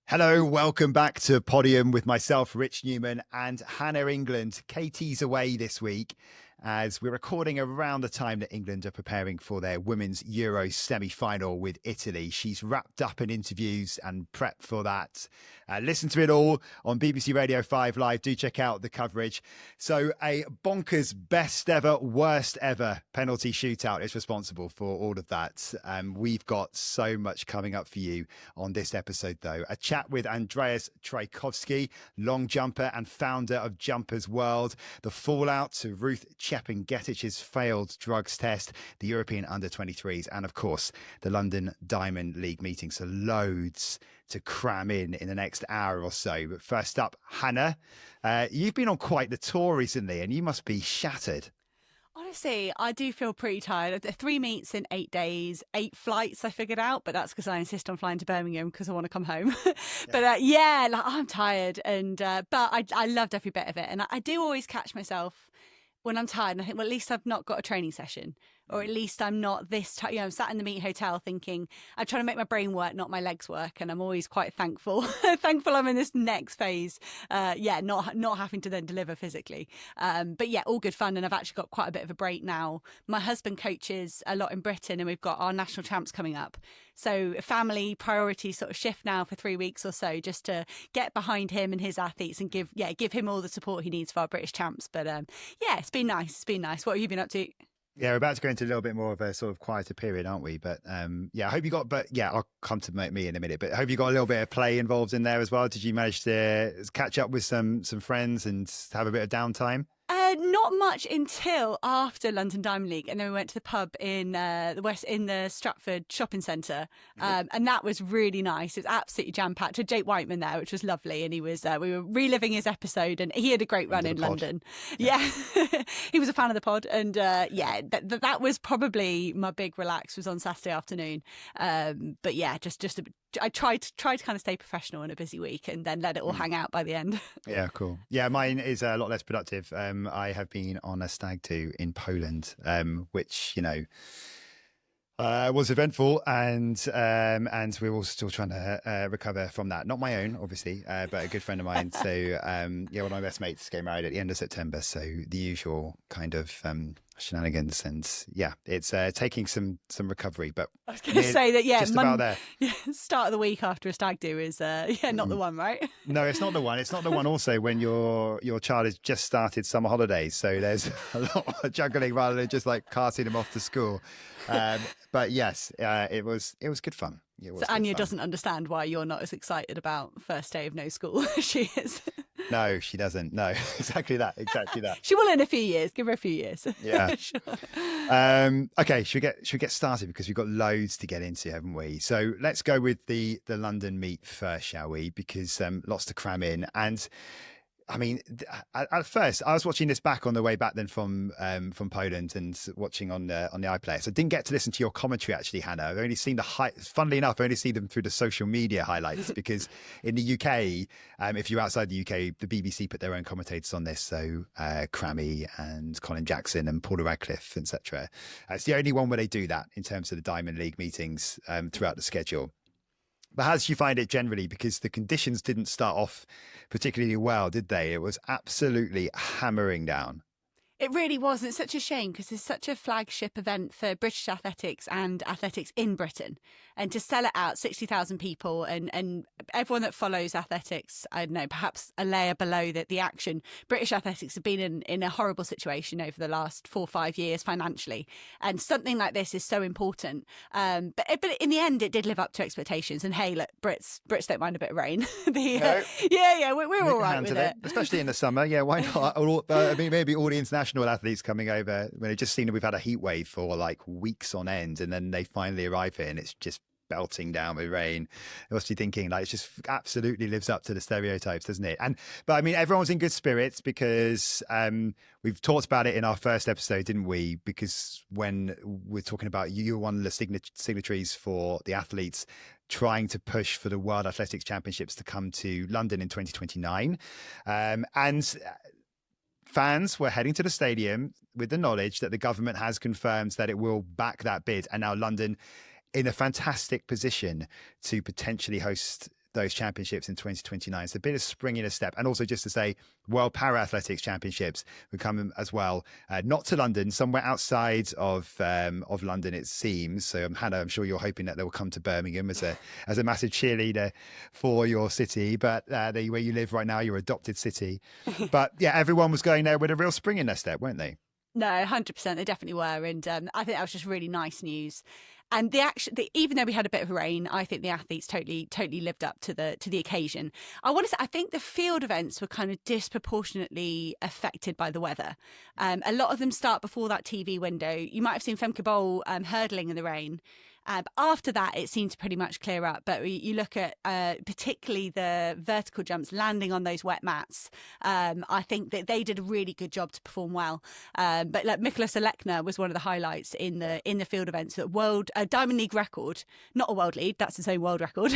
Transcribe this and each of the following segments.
Hello, welcome back to Podium with myself, Rich Newman, and Hannah England. Katie's away this week as we're recording around the time that England are preparing for their Women's Euro semi-final with Italy. She's wrapped up in interviews and prepped for that. Listen to it all on BBC Radio 5 Live. Do check out the coverage. So a bonkers best ever, worst ever penalty shootout is responsible for all of that. We've got so much coming up for you on this episode, though. A chat with Andreas Trajkovski, long jumper and founder of Jumpers World. The fallout to Ruth Chepng'etich's failed drugs test, the European under-23s, and of course, the London Diamond League meeting. So loads to cram in the next hour or so. But first up, Hannah, you've been on quite the tour recently and you must be shattered. Honestly, I do feel pretty tired. 3 meets in 8 days, 8 flights I figured out, but that's because I insist on flying to Birmingham because I want to come home. But I'm tired, and but I loved every bit of it. And I do always catch myself when I'm tired and I think, well, at least I've not got a training session, or at least I'm not this tired. I'm sat in the meet hotel thinking, I'm trying to make my brain work, not my legs work. And I'm always quite thankful I'm in this next phase. Not having to then deliver physically. But yeah, all good fun. And I've actually got quite a bit of a break now. My husband coaches a lot in Britain and we've got our national champs coming up. So family priorities sort of shift now for 3 weeks or so, just to get behind him and his athletes and give him all the support he needs for our British champs. But it's been nice. It's been nice. What have you been up to? Yeah, we're about to go into a little bit more of a sort of quieter period, aren't we? But I hope you got, I'll come to me in a minute, but I hope you got a little bit of play involved in there as well. Did you manage to catch up with some friends and have a bit of downtime? Not much until after London Diamond League, and then we went to the pub in the Stratford shopping centre, and that was really nice. It was absolutely jam packed. Jake Whiteman there, which was lovely, and he was we were reliving his episode, and he had a great run in London. Yeah, he was a fan of the pod, and that was probably my big relax was on Saturday afternoon. But yeah, I tried to kind of stay professional in a busy week and then let it all hang out by the end. Yeah, cool. Yeah, mine is a lot less productive. I have been on a stag do in Poland, which, was eventful, and we're all still trying to recover from that. Not my own, obviously, but a good friend of mine. So, one of my best mates getting married at the end of September. So the usual kind of shenanigans, and it's taking some recovery. But I was going to say that, just about there. Yeah, start of the week after a stag do is not the one, right? No, it's not the one. It's not the one. Also, when your child has just started summer holidays, so there's a lot of juggling rather than just like carting them off to school. But yes, it was good fun. So Anya doesn't understand why you're not as excited about first day of no school as she is. No, she doesn't. No, exactly that. She will in a few years. Give her a few years. Yeah. Sure. Okay, should we get started, because we've got loads to get into, haven't we? So let's go with the London meet first, shall we? Because lots to cram in. And I mean, at first, I was watching this back on the way back then from Poland and watching on the iPlayer. So I didn't get to listen to your commentary, actually, Hannah. I've only seen funnily enough, I only see them through the social media highlights, because in the UK, if you're outside the UK, the BBC put their own commentators on this. So Crammy and Colin Jackson and Paula Radcliffe, etc. It's the only one where they do that in terms of the Diamond League meetings throughout the schedule. But how did you find it generally? Because the conditions didn't start off particularly well, did they? It was absolutely hammering down. It really was. It's such a shame because it's such a flagship event for British athletics and athletics in Britain. And to sell it out, 60,000 people and everyone that follows athletics, I don't know, perhaps a layer below the action. British athletics have been in a horrible situation over the last 4 or 5 years financially. And something like this is so important. But in the end, it did live up to expectations. And hey, look, Brits don't mind a bit of rain. We're all right with it. Especially in the summer. Yeah, why not? Maybe all the international athletes coming over, when they've just seen that we've had a heat wave for like weeks on end, and then they finally arrive here and it's just belting down with rain. They must be thinking, like, it just absolutely lives up to the stereotypes, doesn't it? But I mean, everyone's in good spirits because we've talked about it in our first episode, didn't we? Because when we're talking about you were one of the signatories for the athletes trying to push for the World Athletics Championships to come to London in 2029. And fans were heading to the stadium with the knowledge that the government has confirmed that it will back that bid. And now London in a fantastic position to potentially host those championships in 2029. So a bit of spring in a step. And also just to say, World Para Athletics Championships will come as well, not to London, somewhere outside of London, it seems. So Hannah, I'm sure you're hoping that they will come to Birmingham as a massive cheerleader for your city, but where you live right now, your adopted city. But yeah, everyone was going there with a real spring in their step, weren't they? No, 100%. They definitely were. And I think that was just really nice news. And even though we had a bit of rain, I think the athletes totally lived up to the occasion. I want to say, I think the field events were kind of disproportionately affected by the weather. A lot of them start before that TV window. You might have seen Femke Bol hurdling in the rain. But after that, it seemed to pretty much clear up. But you look at particularly the vertical jumps landing on those wet mats. I think that they did a really good job to perform well. But like Miklas Alekna was one of the highlights in the field events. That world Diamond League record, not a world lead, that's his own world record,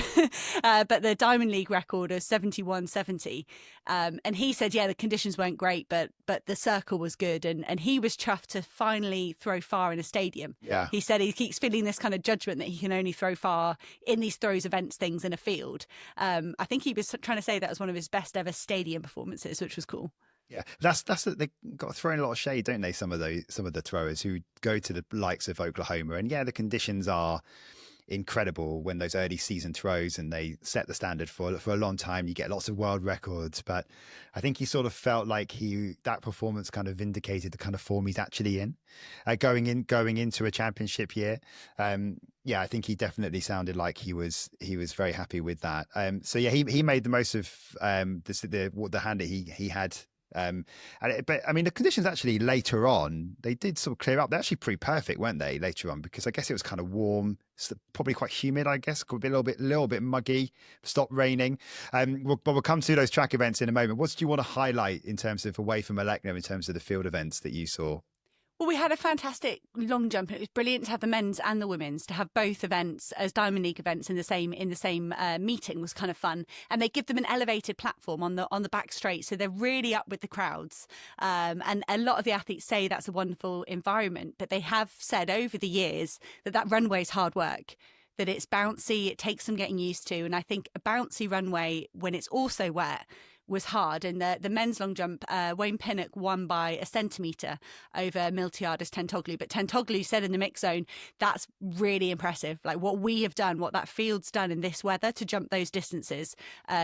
but the Diamond League record is 71.70. And he said, yeah, the conditions weren't great, but the circle was good, and he was chuffed to finally throw far in a stadium. Yeah. He said he keeps feeling this kind of judgment that he can only throw far in these throws events things in a field. I think he was trying to say that was one of his best ever stadium performances, which was cool. Yeah, that's they got thrown a lot of shade, don't they? Some of the throwers who go to the likes of Oklahoma, and yeah, the conditions are incredible when those early season throws, and they set the standard for a long time. You get lots of world records, but I think he sort of felt like that performance kind of vindicated the kind of form he's actually in, going into a championship year. Yeah, I think he definitely sounded like he was very happy with that. So yeah, he made the most of the hand that he had. But I mean, the conditions actually later on, they did sort of clear up. They're actually pretty perfect, weren't they, later on? Because I guess it was kind of warm, probably quite humid, I guess, could be a little bit muggy, stopped raining. But we'll come to those track events in a moment. What do you want to highlight in terms of away from Alekna, in terms of the field events that you saw? Well, we had a fantastic long jump, and it was brilliant to have the men's and the women's, to have both events as Diamond League events in the same meeting was kind of fun. And they give them an elevated platform on the back straight, so they're really up with the crowds. And a lot of the athletes say that's a wonderful environment, but they have said over the years that runway is hard work, that it's bouncy, it takes some getting used to. And I think a bouncy runway when it's also wet was hard. And the men's long jump, Wayne Pinnock won by a centimetre over Miltiades Tentoglou. But Tentoglou said in the mix zone, that's really impressive. Like what we have done, what that field's done in this weather to jump those distances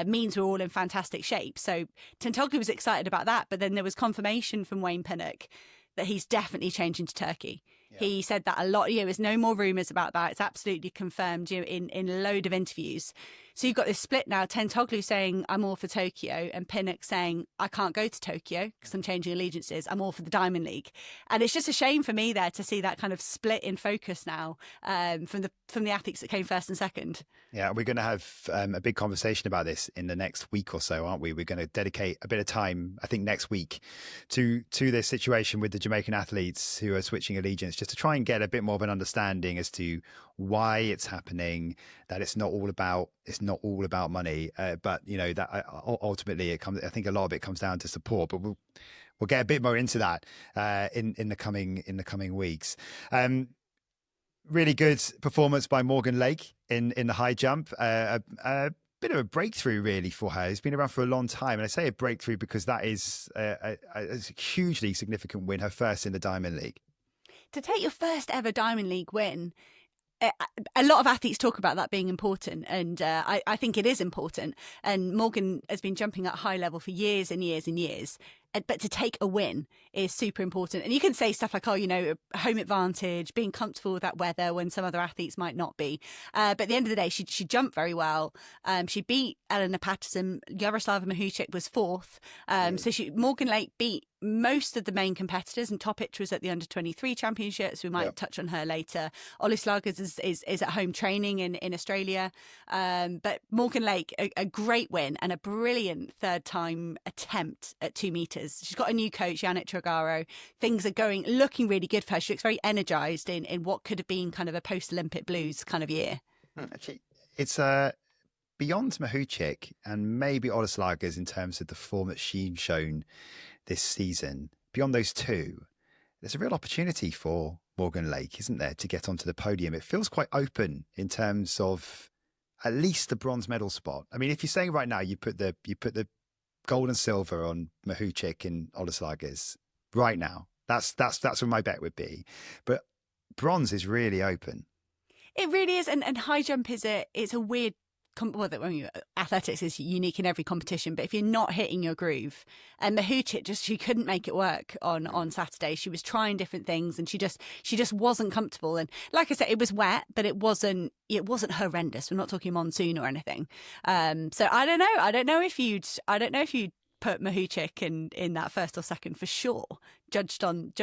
means we're all in fantastic shape. So Tentoglou was excited about that. But then there was confirmation from Wayne Pinnock that he's definitely changing to Turkey. Yeah. He said that a lot. There's no more rumours about that. It's absolutely confirmed in a load of interviews. So you've got this split now. Tentoglou saying, I'm all for Tokyo, and Pinnock saying, I can't go to Tokyo because I'm changing allegiances. I'm all for the Diamond League. And it's just a shame for me there to see that kind of split in focus now from the athletes that came first and second. Yeah, we're going to have a big conversation about this in the next week or so, aren't we? We're going to dedicate a bit of time, I think, next week to this situation with the Jamaican athletes who are switching allegiance, just to try and get a bit more of an understanding as to why it's happening, that it's not all about money, but that ultimately it comes. I think a lot of it comes down to support, but we'll get a bit more into that in the coming weeks. Really good performance by Morgan Lake in the high jump. A bit of a breakthrough really for her. It's been around for a long time, and I say a breakthrough because that is a hugely significant win, her first in the Diamond League. To take your first ever Diamond League win, a lot of athletes talk about that being important, and I think it is important. And Morgan has been jumping at high level for years and years and years. But to take a win is super important. And you can say stuff like, home advantage, being comfortable with that weather when some other athletes might not be. But at the end of the day, she jumped very well. She beat Elena Patterson. Yaroslava Mahuchik was fourth. So Morgan Lake beat most of the main competitors, and Topic was at the under-23 championships. We might touch on her later. Olislagas is at home training in Australia. But Morgan Lake, a great win and a brilliant third time attempt at 2 meters. She's got a new coach, Yannick Trogaro. Things are looking really good for her. She looks very energised in what could have been kind of a post-Olympic blues kind of year. Actually, it's beyond Mahuchik and maybe Olislagas in terms of the form that she's shown this season. Beyond those two, there's a real opportunity for Morgan Lake, isn't there, to get onto the podium? It feels quite open in terms of at least the bronze medal spot. I mean, if you're saying right now you put the gold and silver on Mahuchik and Olasargas right now, that's what my bet would be. But bronze is really open. It really is, and high jump it's a weird. Athletics is unique in every competition, but if you're not hitting your groove, and Mahuchik she couldn't make it work on Saturday. She was trying different things, and she just wasn't comfortable. And like I said, it was wet, but it wasn't horrendous. We're not talking monsoon or anything. So I don't know if you'd put Mahuchik in that first or second for sure, judged on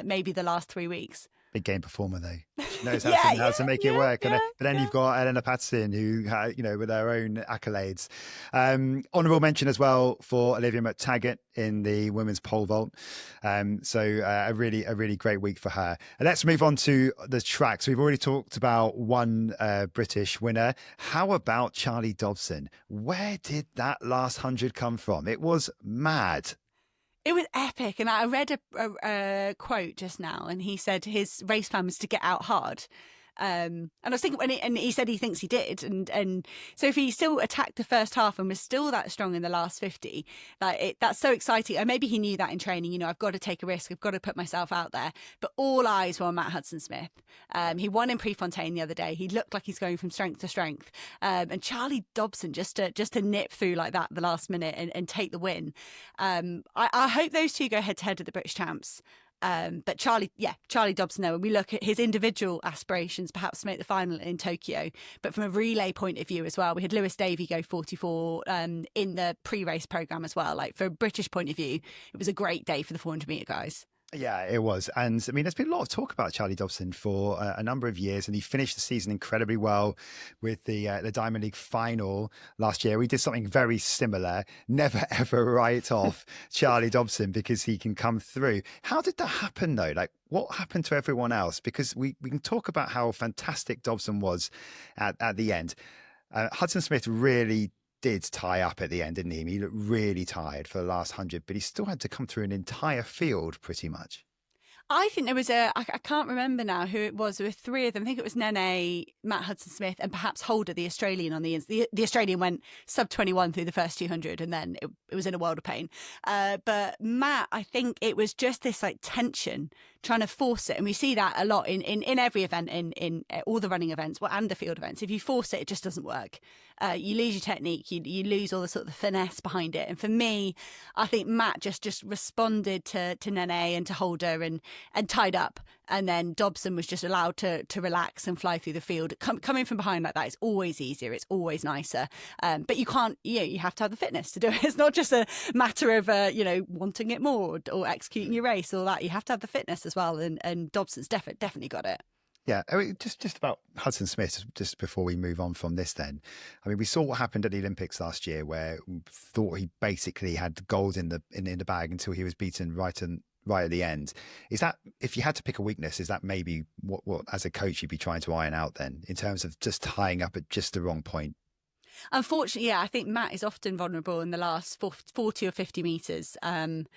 maybe the last 3 weeks. Big game performer though. She knows how to make it work. But then you've got Elena Patterson, who with her own accolades. Honourable mention as well for Olivia McTaggart in the women's pole vault. So a really great week for her. And let's move on to the track. So we've already talked about one British winner. How about Charlie Dobson? Where did that last 100 come from? It was mad. It was epic. And I read a quote just now, and he said his race plan was to get out hard. And I was thinking, and he said he thinks he did, and so if he still attacked the first half and was still that strong in the last 50, that's so exciting. And maybe he knew that in training. I've got to take a risk. I've got to put myself out there. But all eyes were on Matt Hudson-Smith. He won in Prefontaine the other day. He looked like he's going from strength to strength. And Charlie Dobson just to nip through like that the last minute and take the win. I hope those two go head to head at the British Champs. But Charlie Dobson, though, when we look at his individual aspirations, perhaps to make the final in Tokyo, but from a relay point of view as well, we had Lewis Davey go 44 in the pre-race programme as well. Like, for a British point of view, it was a great day for the 400 metre guys. Yeah, it was. And I mean, there's been a lot of talk about Charlie Dobson for a number of years, and he finished the season incredibly well with the Diamond League final last year. We did something very similar. Never, ever write off Charlie Dobson because he can come through. How did that happen, though? Like, what happened to everyone else? Because we can talk about how fantastic Dobson was at the end. Hudson-Smith really did tie up at the end, didn't he? He looked really tired for the last 100, but he still had to come through an entire field pretty much. I think there was I can't remember now who it was. There were three of them. I think it was Nene, Matt Hudson-Smith, and perhaps Holder, the Australian on the Australian went sub 21 through the first 200, and then it was in a world of pain. But Matt, I think it was just this like tension, trying to force it. And we see that a lot in every event, in all the running events and the field events. If you force it, it just doesn't work. You lose your technique, you lose all the sort of the finesse behind it. And for me, I think Matt just responded to Nene and to Holder and tied up. And then Dobson was just allowed to relax and fly through the field. Coming from behind like that is always easier. It's always nicer. But you can't, you have to have the fitness to do it. It's not just a matter of, wanting it more or executing your race or that. You have to have the fitness as well. And Dobson's definitely got it. Yeah, I mean, just about Hudson-Smith, just before we move on from this then. I mean, we saw what happened at the Olympics last year, where we thought he basically had gold in the bag until he was beaten right at the end. Is that, if you had to pick a weakness, is that maybe what as a coach you'd be trying to iron out then, in terms of just tying up at just the wrong point? Unfortunately, yeah, I think Matt is often vulnerable in the last 40 or 50 metres. And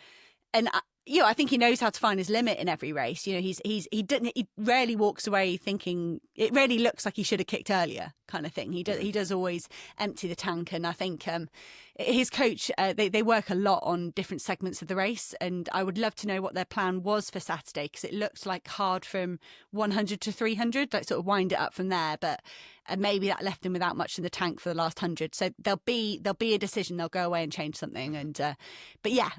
I think he knows how to find his limit in every race. He rarely walks away thinking, it really looks like he should have kicked earlier, kind of thing. He does always empty the tank, and I think his coach, they work a lot on different segments of the race, and I would love to know what their plan was for Saturday, because it looked like hard from 100 to 300, like sort of wind it up from there, but maybe that left him without much in the tank for the last 100. So there'll be a decision. They'll go away and change something, and but yeah,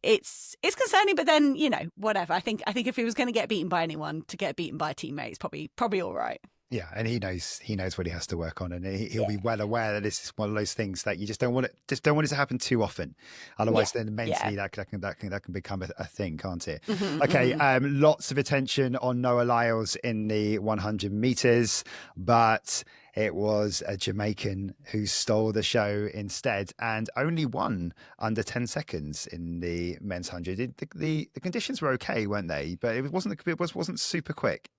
it's concerning. But then whatever. I think if he was going to get beaten by anyone, to get beaten by a teammate is probably all right. Yeah, and he knows what he has to work on, and he'll be well aware that this is one of those things that you just don't want it to happen too often. Otherwise, then mentally that can become a thing, can't it? Okay, lots of attention on Noah Lyles in the 100 meters, but it was a Jamaican who stole the show instead, and only won under 10 seconds in the men's 100. The conditions were okay, weren't they? But it wasn't super quick.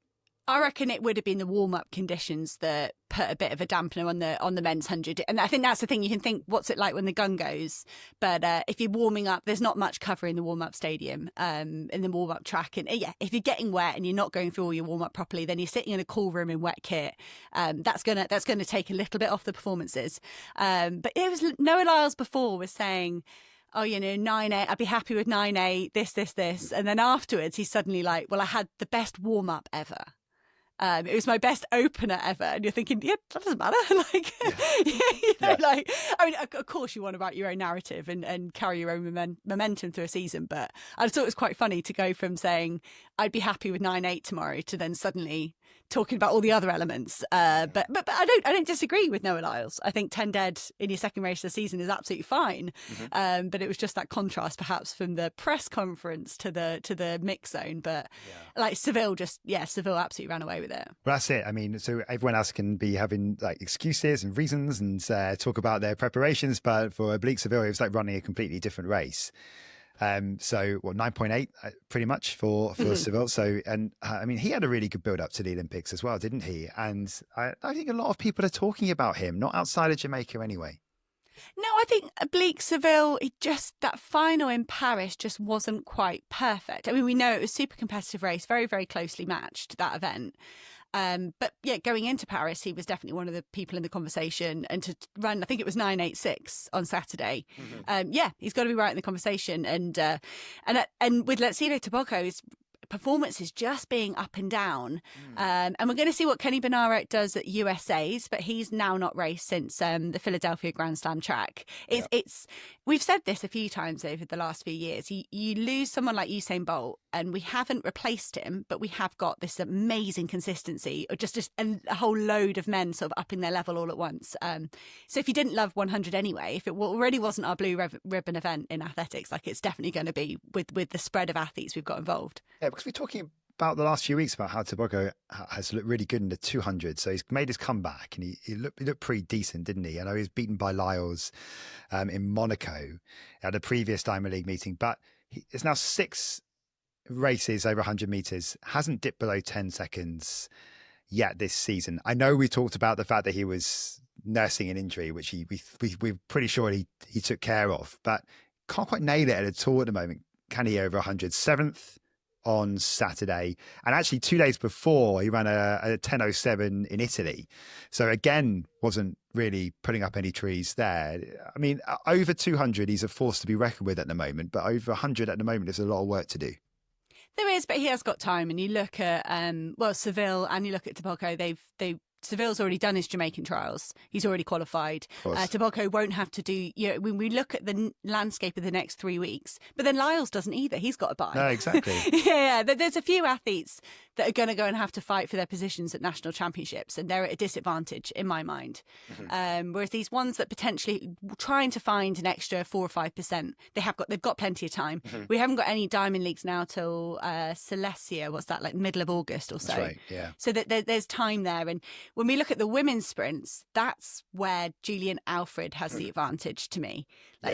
I reckon it would have been the warm-up conditions that put a bit of a dampener on the men's 100. And I think that's the thing. You can think, what's it like when the gun goes? But if you're warming up, there's not much cover in the warm-up stadium, in the warm-up track. And if you're getting wet and you're not going through all your warm-up properly, then you're sitting in a cool room in wet kit. That's gonna take a little bit off the performances. But it was Noah Lyles before was saying, oh, 9-8, I'd be happy with 9-8, this. And then afterwards, he's suddenly like, well, I had the best warm-up ever. It was my best opener ever. And you're thinking, yeah, that doesn't matter. Of course you want to write your own narrative and carry your own momentum through a season. But I thought it was quite funny to go from saying, I'd be happy with 9-8 tomorrow to then suddenly talking about all the other elements. But I don't disagree with Noah Lyles. I think 10 dead in your second race of the season is absolutely fine. Mm-hmm. But it was just that contrast perhaps from the press conference to the mix zone. But Seville absolutely ran away with it. Well, that's it. I mean, so everyone else can be having like excuses and reasons and talk about their preparations, but for Oblique Seville, it was like running a completely different race. 9.8 pretty much for Seville. So, and I mean, he had a really good build up to the Olympics as well, didn't he? And I think a lot of people are talking about him, not outside of Jamaica anyway. No, I think Oblique Seville, that final in Paris just wasn't quite perfect. I mean, we know it was a super competitive race, very, very closely matched, that event. But yeah, going into Paris, he was definitely one of the people in the conversation. And to run, I think it was 9.86 on Saturday. Mm-hmm. He's got to be right in the conversation. And with Letsile Tobocco's performances just being up and down. And we're going to see what Kenny Benarek does at USA's, but he's now not raced since the Philadelphia Grand Slam track. We've said this a few times over the last few years. You lose someone like Usain Bolt, and we haven't replaced him, but we have got this amazing consistency, or just a whole load of men sort of upping their level all at once. So if you didn't love 100 anyway, if it already wasn't our blue ribbon event in athletics, like it's definitely going to be with the spread of athletes we've got involved. Yeah, because we're talking about the last few weeks about how Tobocco has looked really good in the 200. So he's made his comeback, and he looked pretty decent, didn't he? I know he was beaten by Lyles in Monaco at a previous Diamond League meeting, but it's now 6 races over 100 meters, hasn't dipped below 10 seconds yet this season. I know we talked about the fact that he was nursing an injury, which we're pretty sure he took care of, but can't quite nail it at all at the moment. Can he over 100? 7th on Saturday, and actually 2 days before he ran a 10:07 in Italy. So again, wasn't really putting up any trees there. I mean, over 200, he's a force to be reckoned with at the moment, but over 100 at the moment, there's a lot of work to do. There is, but he has got time. And you look at Seville, and you look at Tobocco. Seville's already done his Jamaican trials. He's already qualified. Tobocco won't have to do, when we look at the landscape of the next 3 weeks, but then Lyles doesn't either. He's got to buy. No, exactly. Yeah. There's a few athletes that are going to go and have to fight for their positions at national championships, and they're at a disadvantage in my mind. Mm-hmm. Whereas these ones that potentially trying to find an extra 4 or 5%, they've got plenty of time. Mm-hmm. We haven't got any Diamond Leagues now till Silesia. What's that, like middle of August or so? That's right, yeah. So there's time there. And when we look at the women's sprints, that's where Julien Alfred has the advantage to me.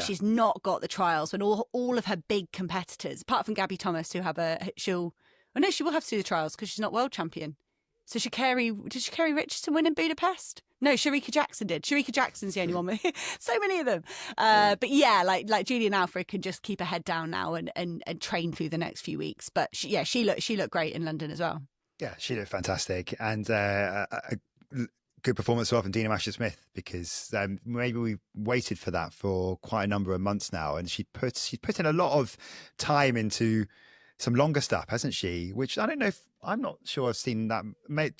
She's not got the trials when all of her big competitors, apart from Gabby Thomas, who she will have to do the trials because she's not world champion. So did Sha'Carri Richardson win in Budapest? No, Sharika Jackson did. Sharika Jackson's the only one. So many of them. But yeah, like Julien Alfred can just keep her head down now and train through the next few weeks. But she looked great in London as well. Yeah, she looked fantastic, and a good performance as well from Dina Asher-Smith, because maybe we waited for that for quite a number of months now, and she's put in a lot of time into some longer stuff, hasn't she? Which I'm not sure I've seen that.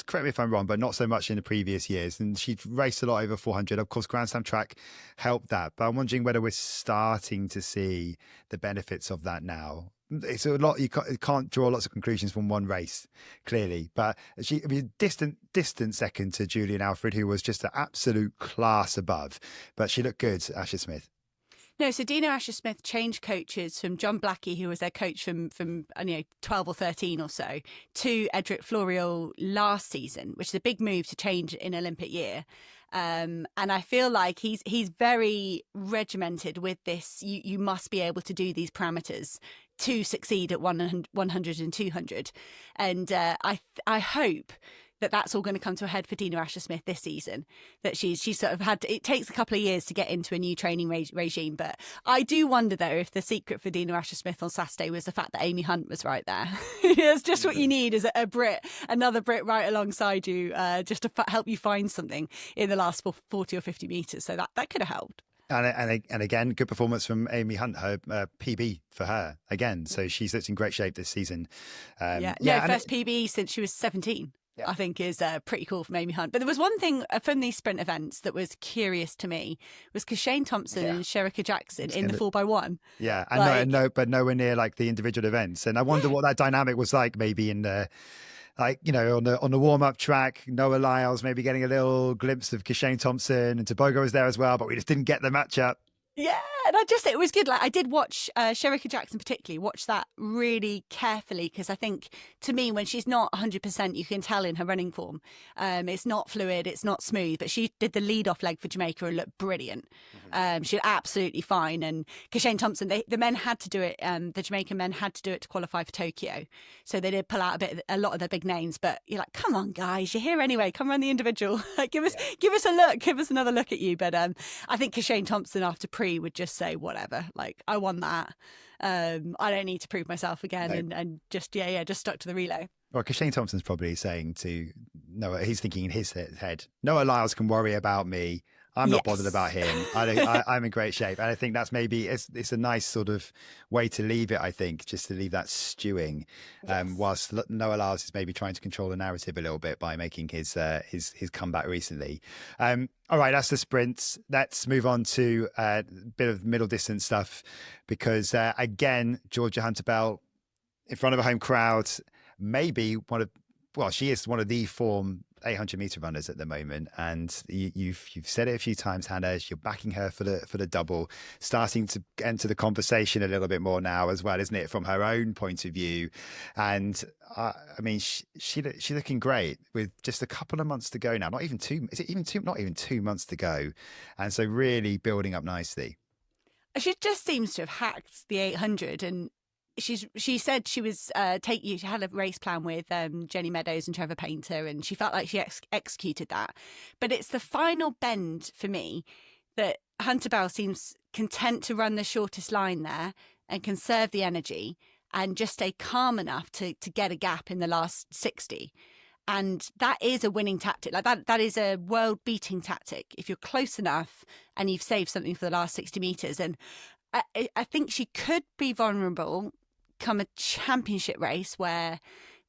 Correct me if I'm wrong, but not so much in the previous years. And she'd raced a lot over 400. Of course, Grand Slam track helped that, but I'm wondering whether we're starting to see the benefits of that now. It's a lot. You can't draw lots of conclusions from one race, clearly. But distant second to Julien Alfred, who was just an absolute class above. But she looked good, Asher-Smith. No, so Dina Asher-Smith changed coaches from John Blackie, who was their coach from 12 or 13 or so, to Edric Floreal last season, which is a big move to change in Olympic year. And I feel like he's very regimented with this. You must be able to do these parameters to succeed at 100 and 200. And I hope that that's all going to come to a head for Dina Asher-Smith this season, that she's sort of had it takes a couple of years to get into a new training regime. But I do wonder, though, if the secret for Dina Asher-Smith on Saturday was the fact that Amy Hunt was right there. It's just what you need, is a Brit, another Brit right alongside you, just to help you find something in the last 40 or 50 metres. So that could have helped. And again, good performance from Amy Hunt, her PB for her again. So she's in great shape this season. First PB since she was 17. Yeah. I think is pretty cool from Amy Hunt. But there was one thing from these sprint events that was curious to me, was Kashane Thompson and Sherika Jackson in the 4x1. Yeah, and but nowhere near like the individual events. And I wonder what that dynamic was like, maybe in the, like, you know, on the warm-up track, Noah Lyles maybe getting a little glimpse of Kashane Thompson, and Tebogo was there as well, but we just didn't get the matchup. Yeah, and it was good. Like, I did watch Sherika Jackson particularly, watch that really carefully, because I think, to me, when she's not 100%, you can tell in her running form. It's not fluid, it's not smooth, but she did the lead-off leg for Jamaica and looked brilliant. She was absolutely fine. And Kashane Thompson, the men had to do it, the Jamaican men had to do it to qualify for Tokyo. So they did pull out a lot of their big names, but you're like, come on, guys, you're here anyway, come run the individual. Give us a look, give us another look at you. But I think Kashane Thompson after would just say, whatever, like, I won that. I don't need to prove myself again. No. and just stuck to the relay. Well, Kashane Thompson's probably saying to Noah, he's thinking in his head, Noah Lyles can worry about me. I'm not bothered about him. I'm in great shape. And I think that's maybe, it's a nice sort of way to leave it, I think, just to leave that stewing, whilst Noah Lyles is maybe trying to control the narrative a little bit by making his comeback recently. All right, that's the sprints. Let's move on to a bit of middle distance stuff, because again, Georgia Hunter-Bell in front of a home crowd, maybe she is one of the form 800-meter runners at the moment, and you've said it a few times, Hannah. You're backing her for the double, starting to enter the conversation a little bit more now as well, isn't it, from her own point of view? And I mean, she's looking great with just a couple of months to go now. Not even 2 months to go, and so really building up nicely. She just seems to have hacked the 800, and she said she was she had a race plan with Jenny Meadows and Trevor Painter, and she felt like she executed that. But it's the final bend for me that Hunter-Bell seems content to run the shortest line there and conserve the energy and just stay calm enough to get a gap in the last 60. And that is a winning tactic. Like that is a world-beating tactic if you're close enough and you've saved something for the last 60 metres. And I think she could be vulnerable come a championship race where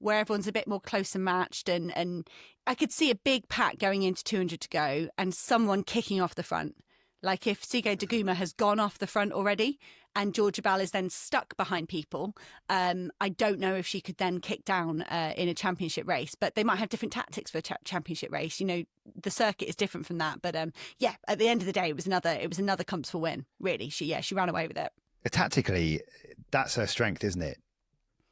everyone's a bit more close and matched, and I could see a big pack going into 200 to go and someone kicking off the front. Like if Sige Daguma has gone off the front already and Georgia Bell is then stuck behind people, I don't know if she could then kick down in a championship race, but they might have different tactics for a championship race. You know, the circuit is different from that. But at the end of the day, it was another comfortable win, really. She ran away with it. Tactically, that's her strength, isn't it?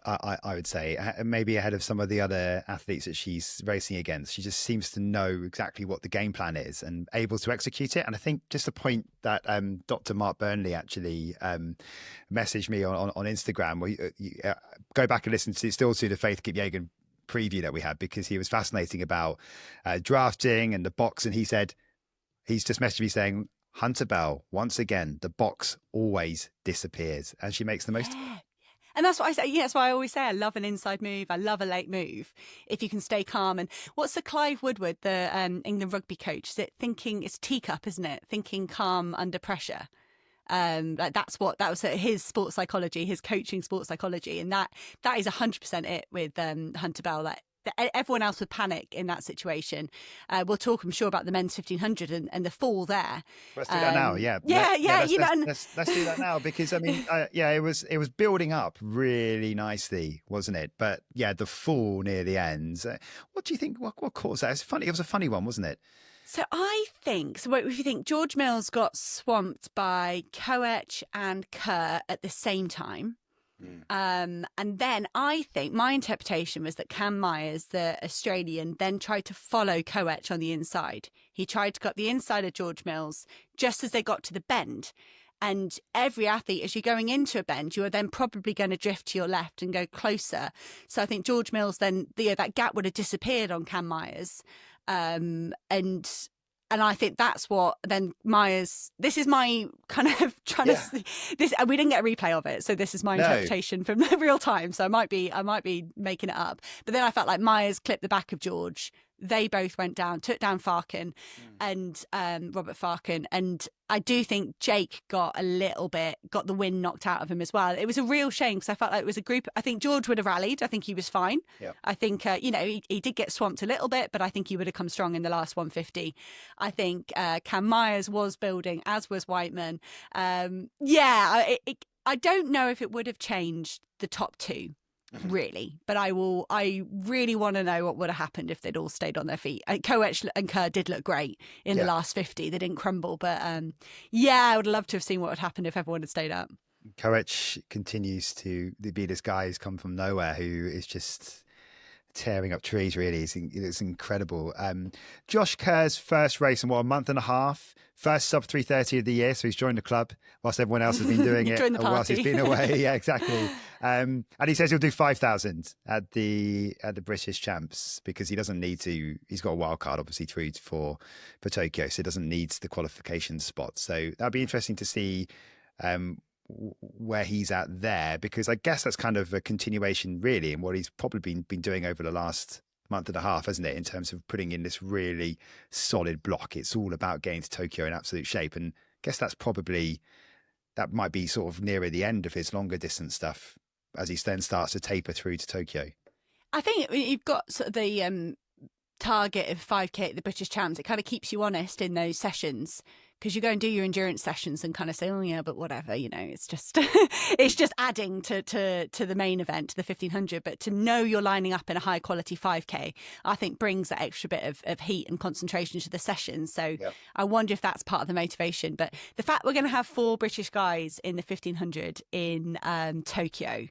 I would say, maybe ahead of some of the other athletes that she's racing against. She just seems to know exactly what the game plan is and able to execute it. And I think just a point that Dr. Mark Burnley actually messaged me on Instagram, where you go back and listen to the Faith Kipyegon preview that we had, because he was fascinating about drafting and the box. And he's just messaged me saying, Hunter-Bell, once again, the box always disappears, and she makes the most of it. And that's what I say. Yeah, that's why I always say I love an inside move. I love a late move if you can stay calm. And what's the Clive Woodward, the England rugby coach? Is it thinking? It's teacup, isn't it? Thinking calm under pressure. Like that was his sports psychology, his coaching sports psychology, and that is 100% it with Hunter-Bell. Like, everyone else would panic in that situation. We'll talk, I'm sure, about the men's 1500 and the fall there. Let's do that now. Let's do that now, because I mean, it was building up really nicely, wasn't it? But yeah, the fall near the end. What do you think? What caused that? It's funny. It was a funny one, wasn't it? So I think, if you think George Mills got swamped by Koech and Kerr at the same time. And then I think my interpretation was that Cam Myers, the Australian, then tried to follow Koech on the inside. He tried to cut the inside of George Mills just as they got to the bend. And every athlete, as you're going into a bend, you are then probably going to drift to your left and go closer. So I think George Mills then, that gap would have disappeared on Cam Myers. And I think that's what then Myers. This is my kind of trying to. This we didn't get a replay of it, so this is my interpretation from the real time. So I might be making it up. But then I felt like Myers clipped the back of George. They both went down, took down Farkin and Robert Farkin. And I do think Jake got the wind knocked out of him as well. It was a real shame because I felt like it was a group. I think George would have rallied. I think he was fine. Yep. I think, he did get swamped a little bit, but I think he would have come strong in the last 150. I think Cam Myers was building, as was Whiteman. I don't know if it would have changed the top two. Really, but I really want to know what would have happened if they'd all stayed on their feet. Koech and Kerr did look great in the last 50. They didn't crumble, but I would love to have seen what would happen if everyone had stayed up. Koech continues to be this guy who's come from nowhere, who is just tearing up trees, really. It's incredible. Josh Kerr's first race in a month and a half, first sub 3:30 of the year, so he's joined the club whilst everyone else has been doing it whilst he's been away. Yeah, exactly. And he says he'll do 5,000 at the British Champs because he doesn't need to. He's got a wild card obviously through for Tokyo, so he doesn't need the qualification spot. So that'd be interesting to see where he's at there, because I guess that's kind of a continuation really in what he's probably been doing over the last month and a half, hasn't it, in terms of putting in this really solid block. It's all about getting to Tokyo in absolute shape, and I guess that might be sort of nearer the end of his longer distance stuff as he then starts to taper through to Tokyo. I think you've got sort of the target of 5K at the British Champs. It kind of keeps you honest in those sessions, because you go and do your endurance sessions and kind of say, oh yeah, but whatever, it's just it's just adding to the main event, to the 1500. But to know you're lining up in a high quality 5K, I think brings that extra bit of heat and concentration to the session. So I wonder if that's part of the motivation. But the fact we're going to have 4 British guys in the 1500 in Tokyo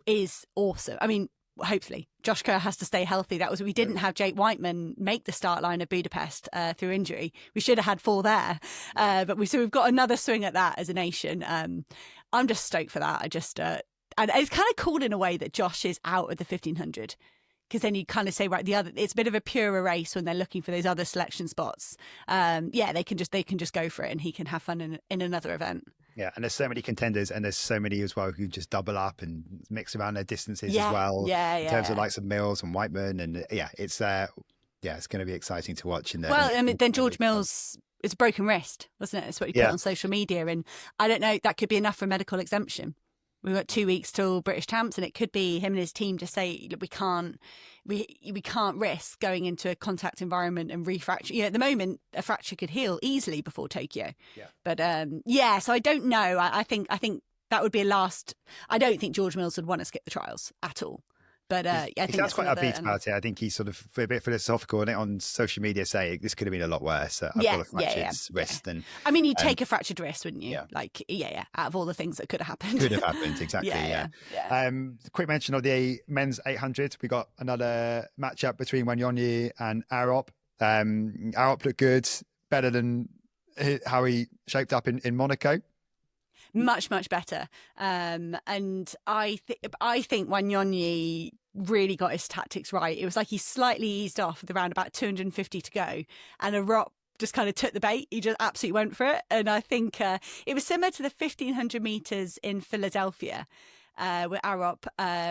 is awesome. I mean, hopefully Josh Kerr has to stay healthy. We didn't have Jake Whiteman make the start line of Budapest through injury. We should have had 4 there, but we've got another swing at that as a nation. I'm just stoked for that. And it's kind of cool in a way that Josh is out of the 1500, because then you kind of say, right, it's a bit of a purer race when they're looking for those other selection spots. They can just go for it, and he can have fun in another event. Yeah, and there's so many contenders, and there's so many as well who just double up and mix around their distances as well. In terms of likes of Mills and Whiteman, and it's going to be exciting to watch. Then George Mills, it's a broken wrist, wasn't it? It's what he put on social media, and I don't know, that could be enough for a medical exemption. We've got 2 weeks till British Champs, and it could be him and his team just say, we can't risk going into a contact environment and refracture. At the moment, a fracture could heal easily before Tokyo. Yeah. But so I don't know. I think that would be a last. I don't think George Mills would want to skip the trials at all. But I think that's quite upbeat about it. I think he's sort of a bit philosophical on social media, saying this could have been a lot worse. I've got a fractured wrist. And I mean, you'd take a fractured wrist, wouldn't you? Out of all the things that could have happened. Exactly. Quick mention of the men's 800. We got another matchup between Wanyonyi and Arop. Arop looked good, better than how he shaped up in Monaco. Much better, and I think Wanyonyi really got his tactics right. It was like he slightly eased off with around about 250 to go, and Arop just kind of took the bait. He just absolutely went for it, and I think it was similar to the 1500 meters in Philadelphia, where Arop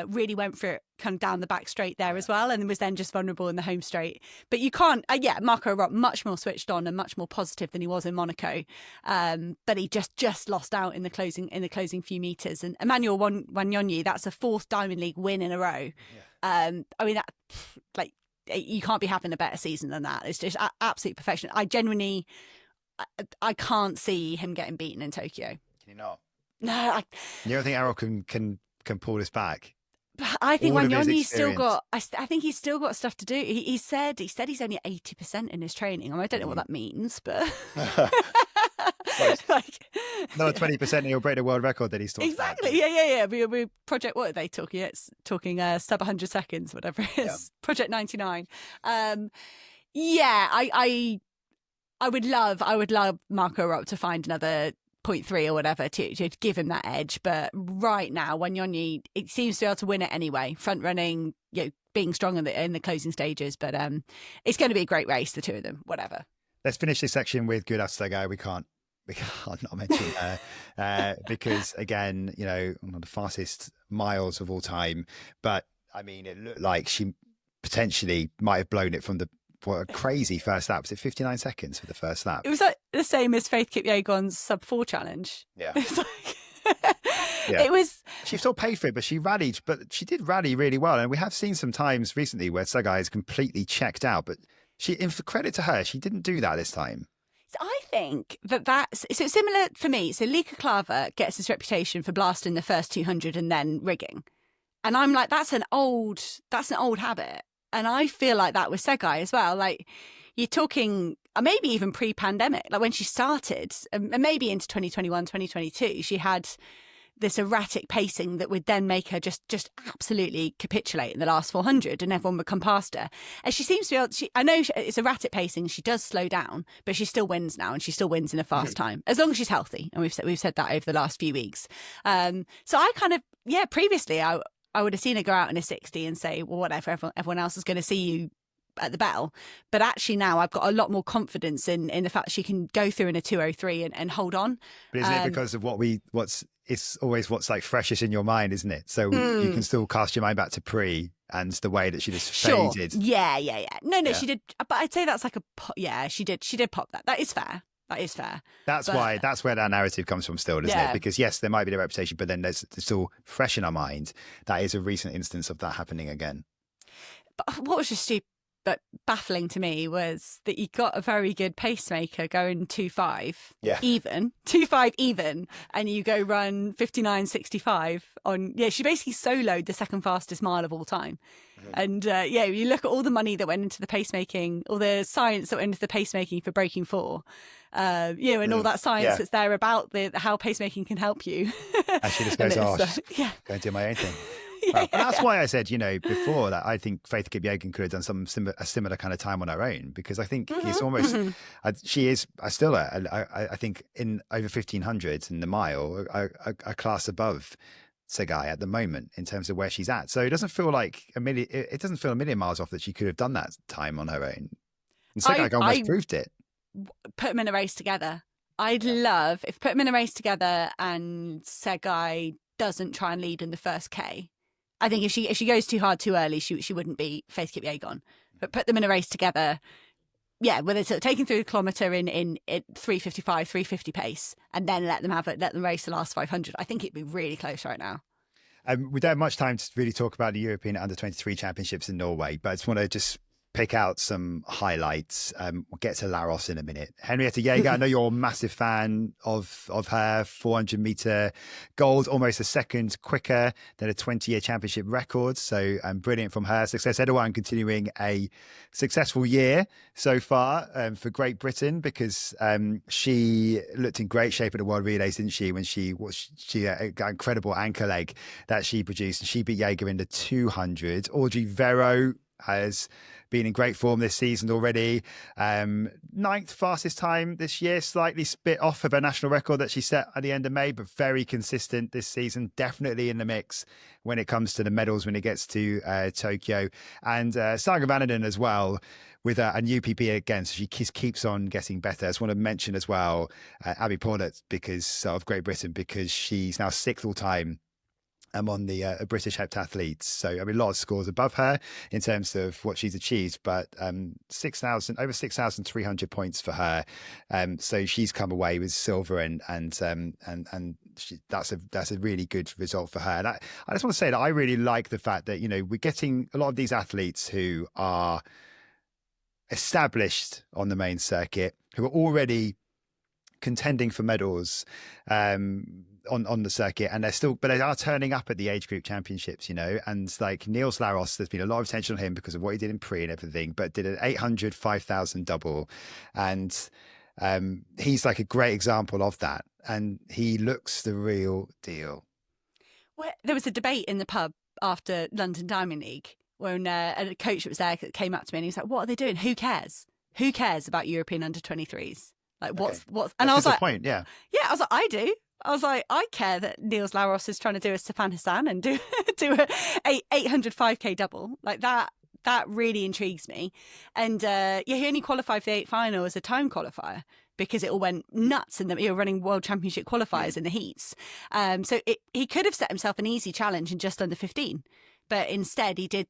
really went for it kind of down the back straight there as well, and was then just vulnerable in the home straight. But you can't, Marco Arop much more switched on and much more positive than he was in Monaco, but he just lost out in the closing few meters. And Emmanuel Wanyonyi, that's a 4th Diamond League win in a row. I mean, that, like, you can't be having a better season than that. It's just absolute perfection. I genuinely, I can't see him getting beaten in Tokyo. Can you not? No, you don't think Arrow can pull this back? I think Wanyonyi's still got. I think he's still got stuff to do. He said he's only at 80% in his training. I mean, I don't know what that means, but another 20% and he'll break the world record that he's talking exactly. about. Yeah. We project. What are they talking? It's talking sub 100 seconds, whatever it is. Yeah. Project 99. I would love Marco Arop to find another 0.3 or whatever to give him that edge. But right now, Wanyonyi, it seems to be able to win it anyway. Front running, being strong in the closing stages. But it's going to be a great race, the two of them, whatever. Let's finish this section with Gulaf Segay. We can't not mention her because, again, one of the fastest miles of all time. But, I mean, it looked like she potentially might have blown it from what a crazy first lap. Was it 59 seconds for the first lap? It was like the same as Faith Kipyegon's sub-4 challenge. Yeah. Yeah. It was. She still paid for it, but she rallied. But she did rally really well. And we have seen some times recently where Segay is completely checked out. But for credit to her, she didn't do that this time. I think that's so similar for me. So Lika Klaver gets this reputation for blasting the first 200 and then rigging. And I'm like, that's an old habit. And I feel like that with Segay as well. Like, you're talking maybe even pre-pandemic, like when she started, and maybe into 2021, 2022, she had this erratic pacing that would then make her just absolutely capitulate in the last 400 and everyone would come past her. And she seems to be able, I know it's erratic pacing, she does slow down, but she still wins now and she still wins in a fast time, as long as she's healthy. And we've said that over the last few weeks. So I kind of, previously I would have seen her go out in a 60 and say, well, whatever, everyone else is going to see you at the bell. But actually now I've got a lot more confidence in the fact she can go through in a 2:03 and hold on. But isn't it because of it's always what's like freshest in your mind, isn't it? So you can still cast your mind back to pre and the way that she just faded. Yeah. No, she did. But I'd say that's like she did pop that. That is fair. That's why that's where that narrative comes from still, isn't it? Because yes, there might be the reputation, but then there's still fresh in our mind. That is a recent instance of that happening again. But what was just stupid but baffling to me was that you got a very good pacemaker going 2.5 even, 2.5 even, and you go run 59.65 on, she basically soloed the second fastest mile of all time. And you look at all the money that went into the pacemaking, all the science that went into the pacemaking for Breaking 4, and all that science that's there about how pacemaking can help you. And she just goes, go and do my own thing. Well, that's why I said, before that I think Faith Kipyegon could have done a similar kind of time on her own, because I think it's almost, she is still, I think, in over 1500 in the mile, a class above Segay at the moment in terms of where she's at. So it doesn't feel like it doesn't feel a million miles off that she could have done that time on her own. And Segay almost proved it. Put them in a race together. I'd love if put them in a race together and Segay doesn't try and lead in the first K. I think if she goes too hard too early, she wouldn't be Faith Kipyegon. But put them in a race together, whether it's taking through the kilometre in 3:55, 3:50 pace, and then let them race the last 500. I think it'd be really close right now. We don't have much time to really talk about the European Under-23 Championships in Norway, but I just want to pick out some highlights. We'll get to Laros in a minute. Henriette Jaeger, I know you're a massive fan of her 400 meter gold, almost a second quicker than a 20-year championship record. So brilliant from her. Success Edouard continuing a successful year so far for Great Britain, because she looked in great shape at the World Relays, didn't she? When she got incredible anchor leg that she produced, and she beat Jaeger in the 200. Audrey Vero has been in great form this season already. 9th fastest time this year, slightly spit off of her national record that she set at the end of May, but very consistent this season, definitely in the mix when it comes to the medals when it gets to Tokyo. And Saga Vanderden as well, with a new PB again, so she keeps on getting better. I just want to mention as well Abby Paulett, because of Great Britain, because she's now 6th all time on the British heptathletes. So, I mean, a lot of scores above her in terms of what she's achieved, but over 6,300 points for her. So she's come away with silver, and that's a really good result for her. And I just want to say that I really like the fact that, we're getting a lot of these athletes who are established on the main circuit, who are already contending for medals, on the circuit, and they are turning up at the age group championships, and like Niels Laros, there's been a lot of attention on him because of what he did in pre and everything, but did an 800 5,000 double, and he's like a great example of that, and he looks the real deal. Well, there was a debate in the pub after London Diamond League when a coach that was there came up to me and he was like, what are they doing? Who cares about European under-23s? Like, Okay. what's? And I was like, point, yeah. I was like, I do. I was like, I care that Niels Laros is trying to do a Stefan Hassan and do a 800 5K double like that. That really intrigues me. And he only qualified for the 8th final as a time qualifier because it all went nuts and you were running World Championship qualifiers in the heats. So he could have set himself an easy challenge in just under 15, but instead he did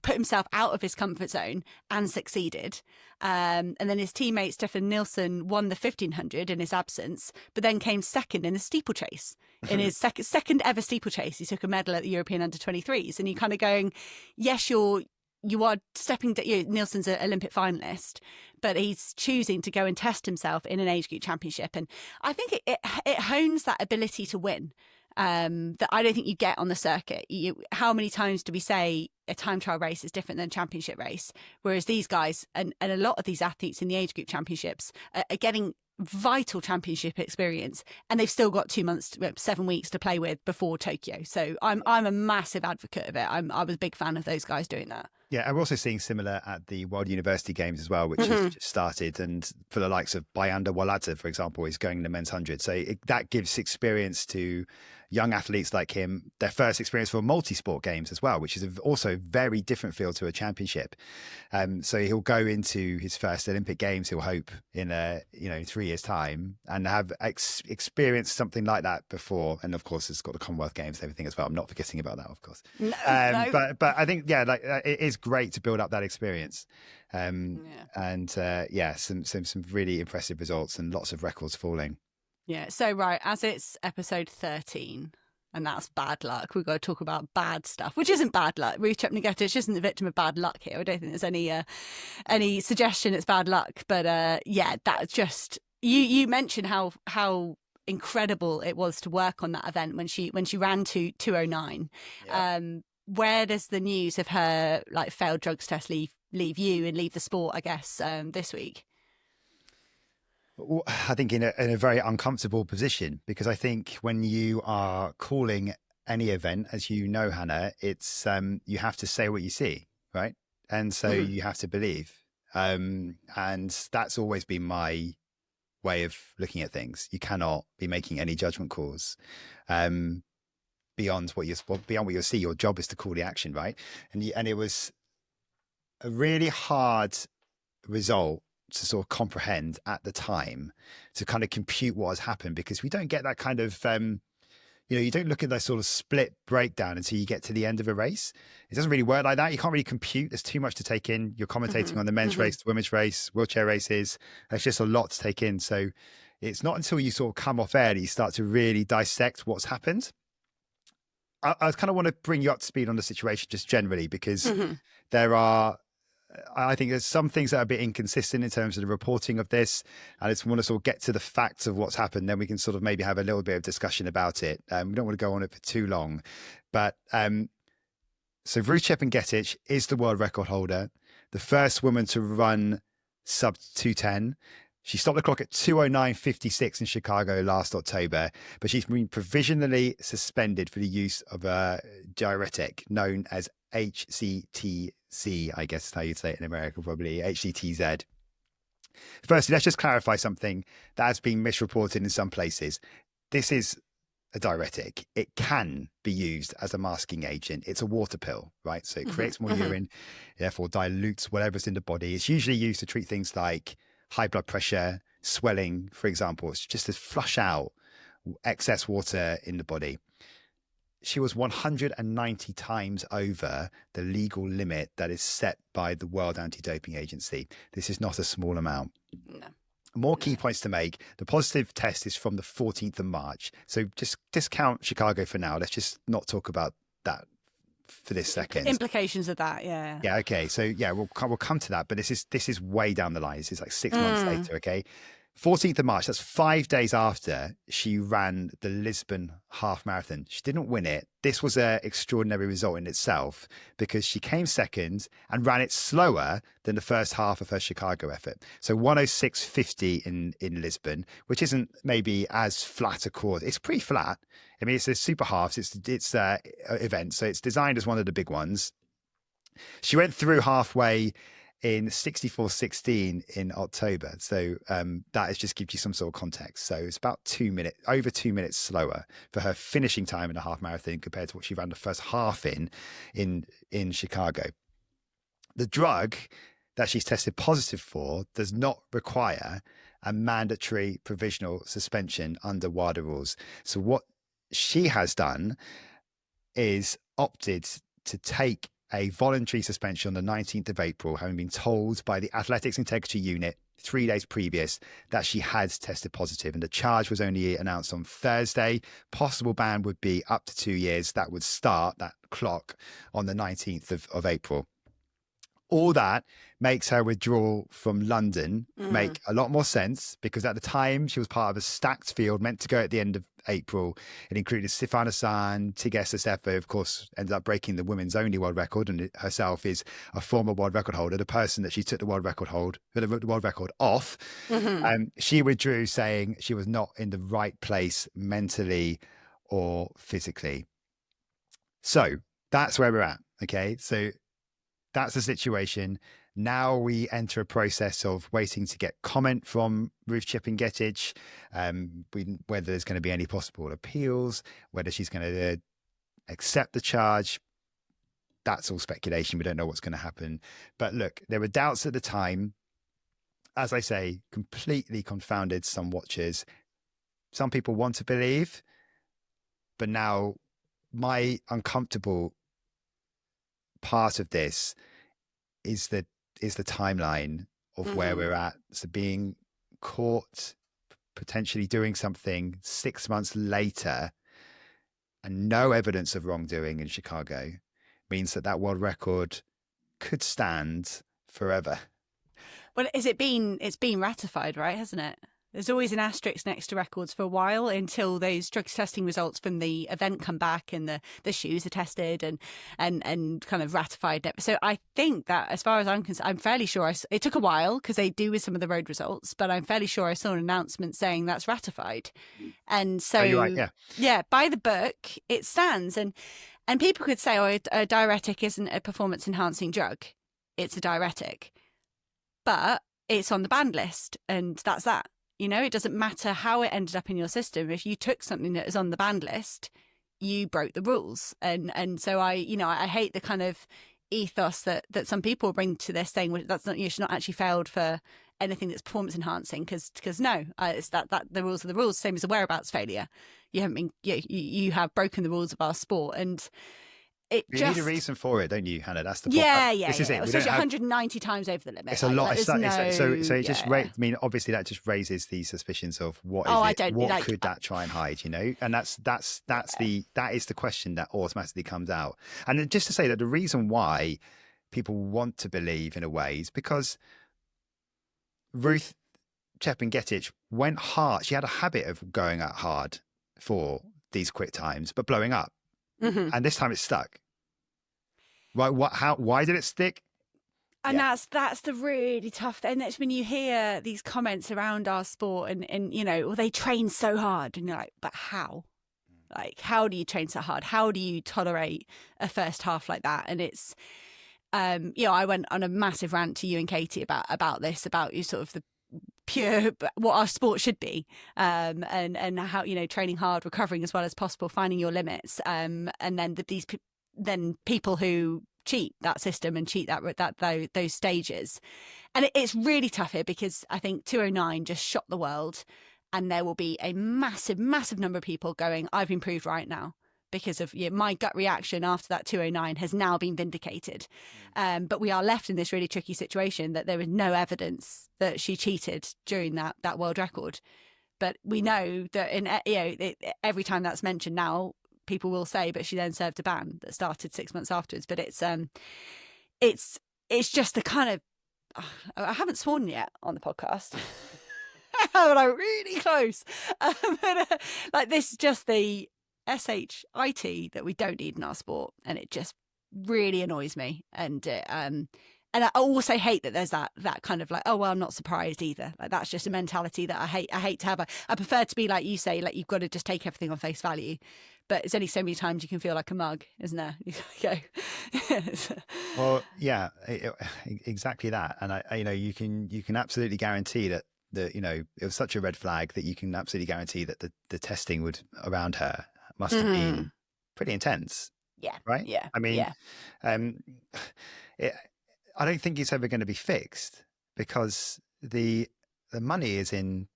put himself out of his comfort zone and succeeded. And then his teammate Stefan Nilsson won the 1500 in his absence, but then came second in the steeplechase. In his second ever steeplechase, he took a medal at the European Under-23s. And you're kind of going, yes, you are stepping. Nilsson's an Olympic finalist, but he's choosing to go and test himself in an age group championship. And I think it hones that ability to win. That I don't think you get on the circuit. How many times do we say a time trial race is different than a championship race? Whereas these guys and a lot of these athletes in the age group championships are getting vital championship experience, and they've still got 2 months, 7 weeks to play with before Tokyo. So I'm a massive advocate of it. I was a big fan of those guys doing that. Yeah, and we're also seeing similar at the World University Games as well, which has just started. And for the likes of Bayanda Waladze, for example, is going in the men's 100. So that gives experience to young athletes like him, their first experience for multi-sport games as well, which is also a very different field to a championship. So he'll go into his first Olympic Games, he'll hope, in 3 years' time, and have experienced something like that before. And of course, it's got the Commonwealth Games and everything as well. I'm not forgetting about that, of course. No. But I think, it is great to build up that experience. Some really impressive results and lots of records falling. Yeah. So, right, as it's episode 13, and that's bad luck, we've got to talk about bad stuff, which isn't bad luck. Ruth Chepng'etich isn't the victim of bad luck here. I don't think there's any suggestion it's bad luck. But that's just, you mentioned how incredible it was to work on that event when she ran to 2:09. Yeah. Where does the news of her failed drugs test leave you and leave the sport, I guess, this week? I think in a very uncomfortable position, because I think when you are calling any event, as you know, Hannah, it's you have to say what you see, right? And so you have to believe. And that's always been my way of looking at things. You cannot be making any judgment calls beyond what you see. Your job is to call the action, right? And it was a really hard result to sort of comprehend at the time, to kind of compute what has happened, because we don't get that kind of you don't look at that sort of split breakdown until you get to the end of a race. It doesn't really work like that. You can't really compute. There's too much to take in. You're commentating on the men's race, the women's race, wheelchair races. There's just a lot to take in. So it's not until you sort of come off air that you start to really dissect what's happened. I kind of want to bring you up to speed on the situation just generally, because I think there's some things that are a bit inconsistent in terms of the reporting of this. I just want to sort of get to the facts of what's happened. Then we can sort of maybe have a little bit of discussion about it. We don't want to go on it for too long. But so Ruth Chepng'etich is the world record holder, the first woman to run sub 2:10. She stopped the clock at 2:09.56 in Chicago last October, but she's been provisionally suspended for the use of a diuretic known as HCTZ, I guess is how you'd say it in America, probably HCTZ. Firstly, let's just clarify something that has been misreported in some places. This is a diuretic. It can be used as a masking agent. It's a water pill, right? So it creates more urine, therefore dilutes whatever's in the body. It's usually used to treat things like high blood pressure, swelling, for example. It's just to flush out excess water in the body. She was 190 times over the legal limit that is set by the World Anti-Doping Agency. This is not a small amount. No. More key points to make. The positive test is from the 14th of March. So just discount Chicago for now. Let's just not talk about that for this second. Implications of that, yeah. Yeah, okay. So yeah, we'll come to that. But this is way down the line. This is like 6 months later, okay? 14th of March, that's 5 days after she ran the Lisbon half marathon. She didn't win it. This was an extraordinary result in itself, because she came second and ran it slower than the first half of her Chicago effort. So 1:06.50 in Lisbon, which isn't maybe as flat a course. It's pretty flat. I mean, it's a super halves. It's event, so it's designed as one of the big ones. She went through halfway in 64.16 in October. So that is just gives you some sort of context. So it's about over 2 minutes slower for her finishing time in a half marathon compared to what she ran the first half in Chicago. The drug that she's tested positive for does not require a mandatory provisional suspension under WADA rules. So what she has done is opted to take a voluntary suspension on the 19th of April, having been told by the Athletics Integrity Unit 3 days previous that she had tested positive. And the charge was only announced on Thursday. Possible ban would be up to 2 years. That would start that clock on the 19th of April. All that makes her withdrawal from London make a lot more sense, because at the time she was part of a stacked field meant to go at the end of April. It included Sifan Hassan, Tigesa Stefo, of course, ended up breaking the women's only world record, and herself is a former world record holder, the person that she took the world record off. She withdrew, saying she was not in the right place mentally or physically. So that's where we're at. Okay. So that's the situation. Now we enter a process of waiting to get comment from Ruth Chepng'etich, whether there's going to be any possible appeals, whether she's going to accept the charge. That's all speculation. We don't know what's going to happen. But look, there were doubts at the time. As I say, completely confounded some watchers. Some people want to believe, but now my uncomfortable part of this is the timeline of where we're at. So being caught potentially doing something 6 months later and no evidence of wrongdoing in Chicago means that world record could stand forever. Well, it's been ratified, right? Hasn't it? There's always an asterisk next to records for a while until those drug testing results from the event come back and the shoes are tested and kind of ratified. So I think that, as far as I'm concerned, I'm fairly sure it took a while because they do with some of the road results, but I'm fairly sure I saw an announcement saying that's ratified. And so, you're right, yeah, by the book, it stands. And people could say, oh, a diuretic isn't a performance enhancing drug. It's a diuretic. But it's on the banned list, and that's that. You know, it doesn't matter how it ended up in your system. If you took something that is on the banned list, you broke the rules. And so I hate the kind of ethos that some people bring to this, saying, well, that's not, you should not actually failed for anything that's performance enhancing, because no, it's that the rules are the rules, same as a whereabouts failure. You haven't been, you have broken the rules of our sport, and you need a reason for it, don't you, Hannah? That's the point. This is it. Especially 190 times over the limit. It's a lot. Obviously that just raises the suspicions of what could that try and hide, you know? And that is the question that automatically comes out. And just to say that the reason why people want to believe in a way is because Ruth Chepng'etich went hard. She had a habit of going out hard for these quick times, but blowing up. And this time it stuck. Right? Why did it stick? And that's the really tough thing. That's when you hear these comments around our sport and you know, well, they train so hard, and you're like, but how? Like, how do you train so hard? How do you tolerate a first half like that? And it's, I went on a massive rant to you and Katie about this, about you sort of the pure what our sport should be, and how, you know, training hard, recovering as well as possible, finding your limits, and then people who cheat that system and cheat those stages. And it's really tough here, because I think 209 just shocked the world, and there will be a massive number of people going, I've been proved right now, because of my gut reaction after that 209 has now been vindicated. But we are left in this really tricky situation that there is no evidence that she cheated during that world record. But we know that every time that's mentioned now, people will say, but she then served a ban that started 6 months afterwards. But it's just the kind of, I haven't sworn yet on the podcast. But I'm really close. Like this, just the SHIT that we don't need in our sport, and it just really annoys me. And and I also hate that there's that kind of like, oh well, I'm not surprised either. Like that's just a mentality that I hate to have. I prefer to be like you say, like you've got to just take everything on face value. But it's only so many times you can feel like a mug, isn't there? You go. Well, yeah, exactly that. And you can absolutely guarantee that it was such a red flag that you can absolutely guarantee that the testing would around her must have been pretty intense. Yeah. Right. Yeah. I mean, yeah. I don't think it's ever going to be fixed because the money is in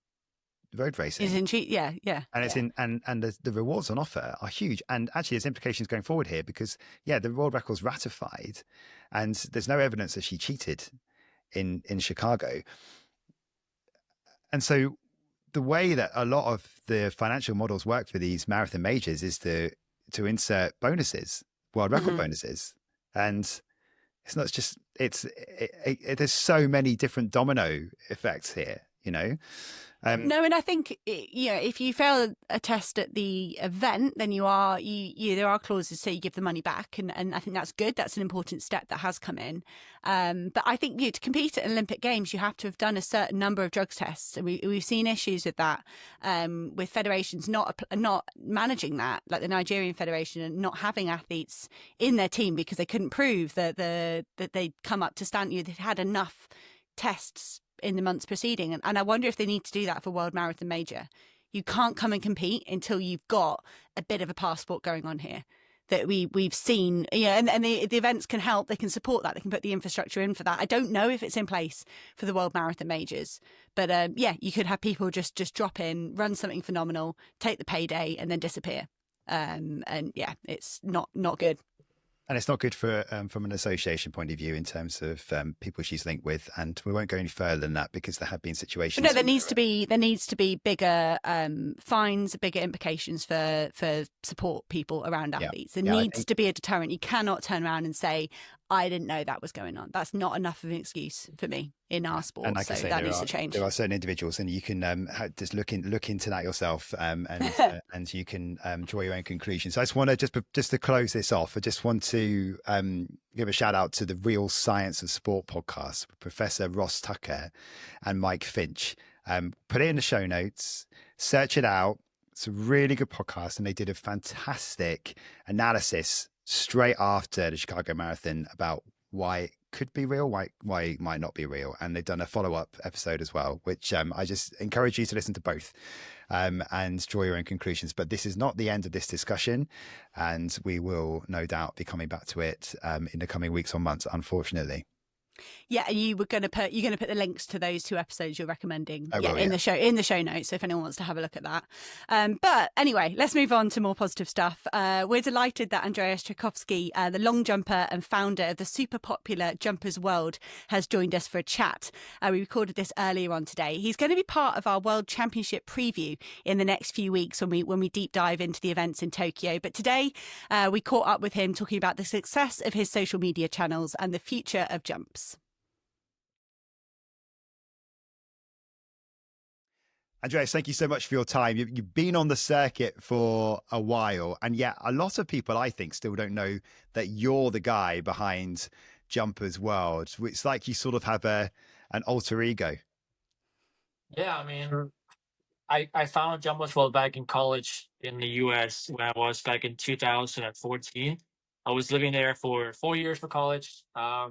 road racing. Is in cheap. Yeah. Yeah. And it's in and the rewards on offer are huge. And actually there's implications going forward here because the world record's ratified and there's no evidence that she cheated in Chicago. And so the way that a lot of the financial models work for these marathon majors is to insert bonuses, world record bonuses. And it's not just there's so many different domino effects here, No, and I think if you fail a test at the event, then there are clauses say you give the money back, and I think that's good. That's an important step that has come in. But I think to compete at Olympic Games, you have to have done a certain number of drugs tests, and we've seen issues with that, with federations not managing that, like the Nigerian Federation, and not having athletes in their team because they couldn't prove that they'd come up to standard. They'd had enough tests in the months preceding, and I wonder if they need to do that for World Marathon Major. You can't come and compete until you've got a bit of a passport going on here that we've seen, and the events can help. They can support that. They can put the infrastructure in for that. I don't know if it's in place for the World Marathon Majors, but you could have people just drop in, run something phenomenal, take the payday, and then disappear. It's not good. And it's not good for from an association point of view in terms of people she's linked with. And we won't go any further than that because there have been situations. But no, there needs to be bigger fines, bigger implications for support people around athletes. There needs to be a deterrent. You cannot turn around and say, I didn't know that was going on. That's not enough of an excuse for me in our sport. And like so I say, that needs to change. There are certain individuals, and you can just look into that yourself, and you can draw your own conclusions. So I just want to just to close this off. I just want to give a shout out to the Real Science of Sport podcast with Professor Ross Tucker and Mike Finch. Put it in the show notes. Search it out. It's a really good podcast, and they did a fantastic analysis straight after the Chicago Marathon about why it could be real, why it might not be real. And they've done a follow-up episode as well, which I just encourage you to listen to both and draw your own conclusions. But this is not the end of this discussion, and we will no doubt be coming back to it in the coming weeks or months, unfortunately. Yeah, and you're going to put the links to those two episodes you're recommending in the show notes, so if anyone wants to have a look at that. But anyway, let's move on to more positive stuff. We're delighted that Andreas Trajkovski, the long jumper and founder of the super popular Jumpers World, has joined us for a chat. We recorded this earlier on today. He's going to be part of our World Championship preview in the next few weeks when we deep dive into the events in Tokyo. But today we caught up with him talking about the success of his social media channels and the future of jumps. Andreas, thank you so much for your time. You've been on the circuit for a while, and yet a lot of people, I think, still don't know that you're the guy behind Jumpers World. It's like you sort of have an alter ego. Yeah, I mean, I found Jumpers World back in college in the US when I was back in 2014. I was living there for 4 years for college,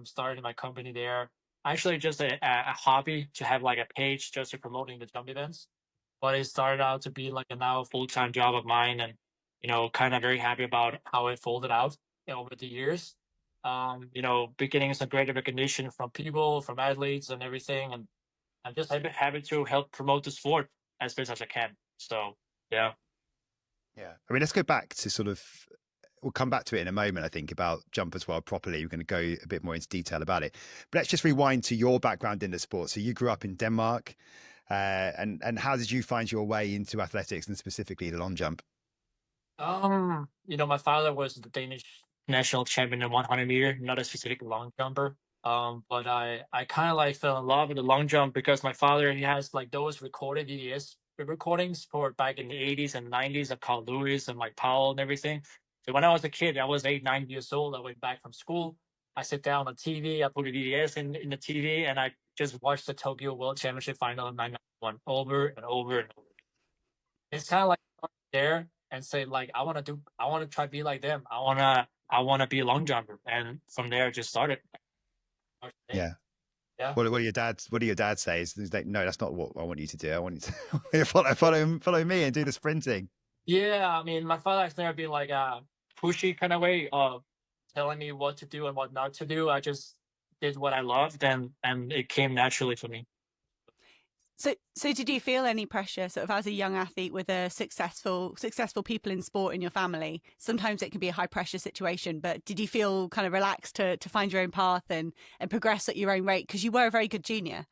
started my company there. Actually, just a hobby to have like a page just to promoting the jump events. But it started out to be like a now full-time job of mine, and kind of very happy about how it folded out over the years. Beginning some great recognition from people, from athletes, and everything, and I'm just happy to help promote the sport as best as I can. So yeah. I mean, let's go back to we'll come back to it in a moment, I think, about Jumpers World properly. We're going to go a bit more into detail about it. But let's just rewind to your background in the sport. So you grew up in Denmark. And how did you find your way into athletics and specifically the long jump? My father was the Danish national champion in 100 meter, not a specific long jumper. But I kind of like fell in love with the long jump because my father, he has like those recorded videos, recordings for back in the 80s and 90s of Carl Lewis and Mike Powell and everything. So when I was a kid, I was 8, 9 years old. I went back from school I sit down on the TV, I put the VDS in the TV, and I just watch the Tokyo World Championship final in 1991 over and over and over. It's kind of like there and say like, I want to try to be like them. I want to be a long jumper, and from there just started. Yeah. Yeah. What do your dads say? Is like, no, that's not what I want you to do. I want you to follow me and do the sprinting. Yeah, I mean, my father has never been like a pushy kind of way of telling me what to do and what not to do. I just did what I loved, and it came naturally for me. So did you feel any pressure sort of as a young athlete with a successful people in sport in your family? Sometimes it can be a high pressure situation, but did you feel kind of relaxed to find your own path and progress at your own rate? Because you were a very good junior.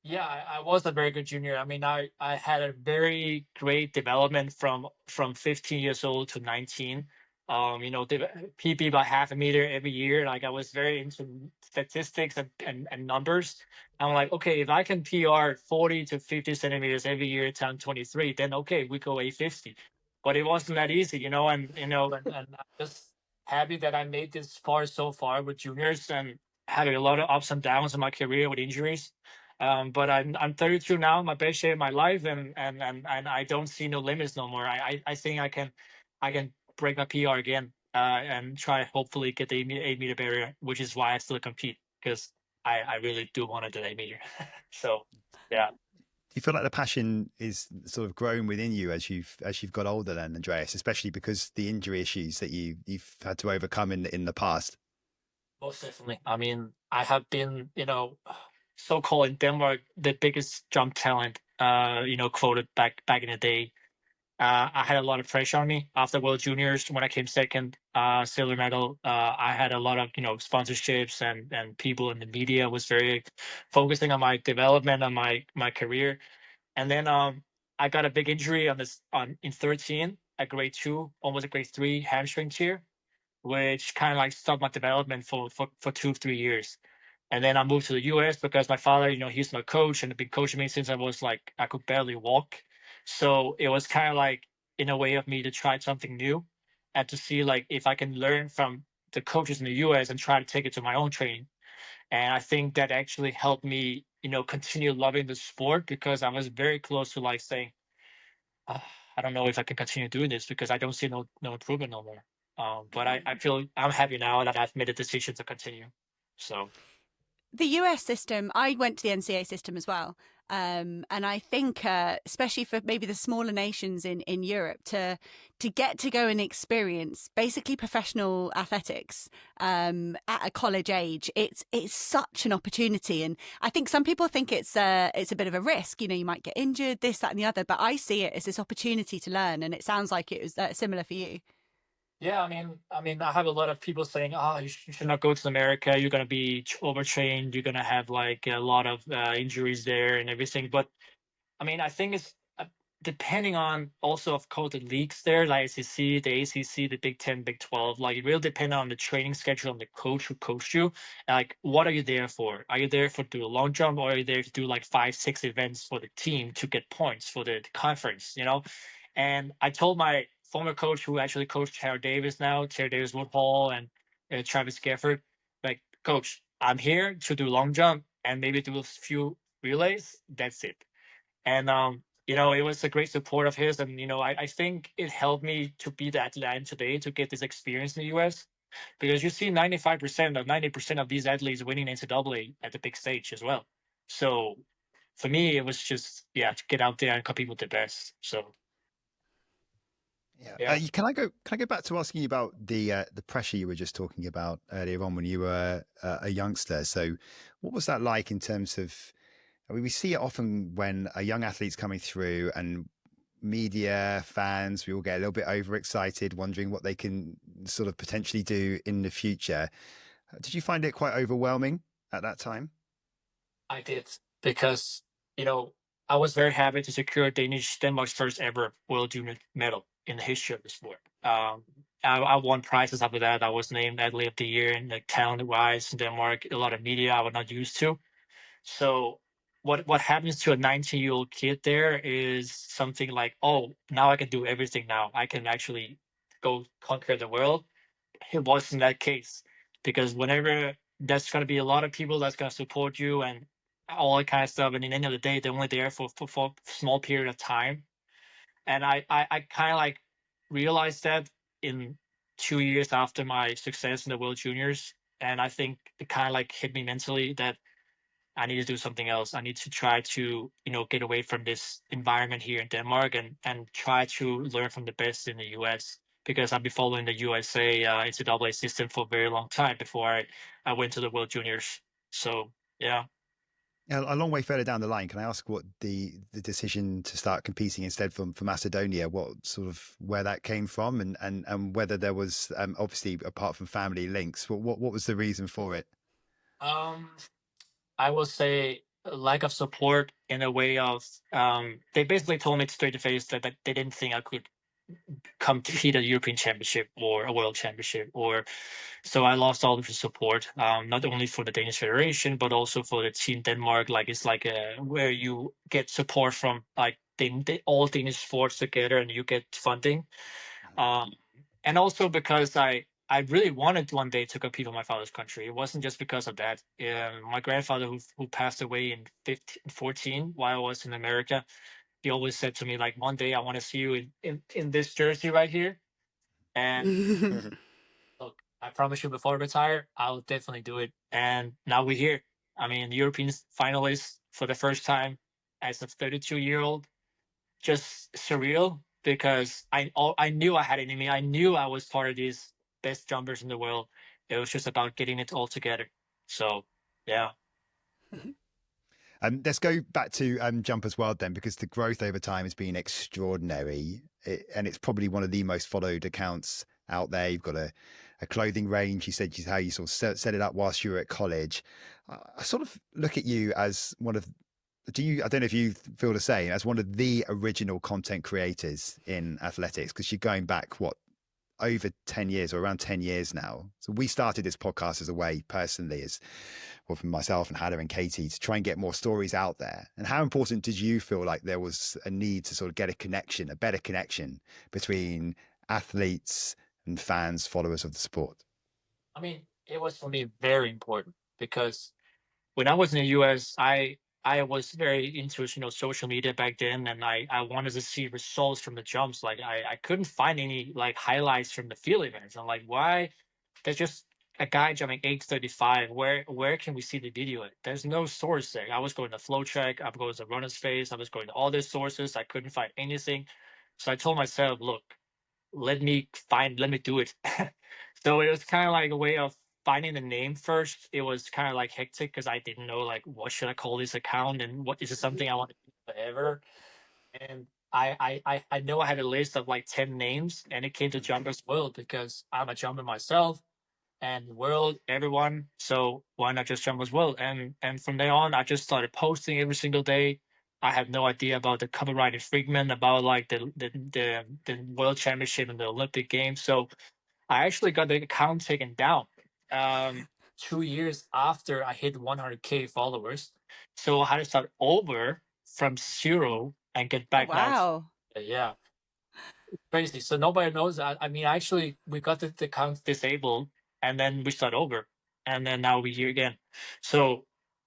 Yeah, I was a very good junior. I mean, I had a very great development from 15 years old to 19. The PB by half a meter every year. Like I was very into statistics and numbers. I'm like, okay, if I can PR 40 to 50 centimeters every year times 23, then okay, we go 850. But it wasn't that easy, and I'm just happy that I made this far so far with juniors and having a lot of ups and downs in my career with injuries. But I'm 32 now, my best shape of my life, and I don't see no limits no more. I think I can break my PR again, and try hopefully get the 8 meter barrier, which is why I still compete, because I really do want to do 8 meter. So yeah. Do you feel like the passion is sort of grown within you as you've got older then, Andreas, especially because the injury issues that you've had to overcome in the past? Most definitely. I mean, I have been, so-called in Denmark, the biggest jump talent, quoted back in the day. I had a lot of pressure on me after World Juniors when I came second, silver medal. I had a lot of, sponsorships and people in the media was very focusing on my development, on my career. And then I got a big injury in 13, a grade 2, almost a grade 3 hamstring tear, which kind of like stopped my development for 2 3 years. And then I moved to the US because my father, he's my coach and had been coaching me since I could barely walk. So it was kind of like in a way of me to try something new and to see like if I can learn from the coaches in the US and try to take it to my own training. And I think that actually helped me, continue loving the sport, because I was very close to like saying, I don't know if I can continue doing this because I don't see no improvement no more. But I feel I'm happy now that I've made a decision to continue. So The US system, I went to the NCAA system as well. And I think, especially for maybe the smaller nations in Europe, to get to go and experience basically professional athletics at a college age, it's such an opportunity. And I think some people think it's a bit of a risk. You might get injured, this, that, and the other. But I see it as this opportunity to learn, and it sounds like it was similar for you. yeah, I mean, I have a lot of people saying, "Oh, you should not go to America. You're gonna be overtrained. You're gonna have like a lot of injuries there and everything." But I mean, I think it's depending on also, of course, the leagues there, like SEC, the ACC, the Big 10, Big 12. Like, it really depends on the training schedule and the coach who coached you. Like, what are you there for? Are you there for do a long jump, or are you there to do like 5, 6 events for the team to get points for the conference? And I told my former coach, who actually coached Tara Davis now, Tara Davis Woodhall, and Travis Gafford, like, Coach, I'm here to do long jump and maybe do a few relays. That's it. And it was a great support of his, and I think it helped me to be the athlete I am today, to get this experience in the US, because you see 95% or 90% of these athletes winning NCAA at the big stage as well. So for me, it was just to get out there and compete with the best. So yeah. Can I go back to asking you about the pressure you were just talking about earlier on when you were a youngster? So what was that like in terms of, I mean, we see it often when a young athlete's coming through, and media, fans, we all get a little bit overexcited, wondering what they can sort of potentially do in the future. Did you find it quite overwhelming at that time? I did, because I was very happy to secure Denmark's first ever World Junior medal in the history of the sport. I won prizes after that. I was named Athlete of the Year, and like talent-wise in Denmark, a lot of media I was not used to. So what happens to a 19-year-old kid there is something like, oh, now I can do everything now. I can actually go conquer the world. It wasn't that case, because whenever there's going to be a lot of people that's going to support you and all that kind of stuff, and in the end of the day, they're only there for a small period of time. And I kind of like realized that in 2 years after my success in the World Juniors. And I think it kind of like hit me mentally that I need to do something else. I need to try to, get away from this environment here in Denmark and try to learn from the best in the US, because I've been following the USA NCAA system for a very long time before I went to the World Juniors. So, yeah. A long way further down the line, can I ask what the decision to start competing instead for Macedonia, what sort of where that came from, and whether there was obviously apart from family links, what was the reason for it? I will say a lack of support in a way of they basically told me straight to face that they didn't think I could compete at a European Championship or a World Championship, or so I lost all of the support, not only for the Danish Federation but also for the team Denmark. Like it's like where you get support from, like they all Danish sports together, and you get funding. And also because I really wanted one day to compete for my father's country. It wasn't just because of that. My grandfather, who passed away in 2014 while I was in America, he always said to me, like, one day I want to see you in this jersey right here. And look, I promise you, before I retire, I'll definitely do it. And now we're here. I mean, European finalist for the first time as a 32-year-old. Just surreal, because I knew I had it in me. I knew I was part of these best jumpers in the world. It was just about getting it all together. So, yeah. Let's go back to Jumpers World then, because the growth over time has been extraordinary, and it's probably one of the most followed accounts out there. You've got a clothing range. You said how you sort of set it up whilst you were at college. I sort of look at you as one of I don't know if you feel the same, as one of the original content creators in athletics, because you're going back, over 10 years or around 10 years now. So we started this podcast as a way personally, from myself and Hannah and Katie, to try and get more stories out there. And how important did you feel like there was a need to sort of get a better connection between athletes and fans, followers of the sport? I mean, it was for me very important, because when I was in the US, I was very into social media back then, and I wanted to see results from the jumps. Like I couldn't find any like highlights from the field events. I'm like, why? There's just a guy jumping 8:35. Where can we see the video at? There's no source there. I was going to Flow Track, I was going to Runner's Face, I was going to all these sources. I couldn't find anything. So I told myself, look, let me do it. So it was kind of like a way of finding the name first. It was kind of like hectic, because I didn't know like what should I call this account, and what is it something I want to do forever. And I know I had a list of like 10 names, and it came to Jumpers World because I'm a jumper myself, and world, everyone. So why not just Jumpers World? And from there on, I just started posting every single day. I had no idea about the copyright infringement, about like the World Championship and the Olympic Games. So I actually got the account taken down 2 years after I hit 100K followers. So I had to start over from zero and get back now. Wow. Yeah, crazy. So nobody knows that. I mean, actually, we got the account disabled, and then we start over, and then now we're here again. So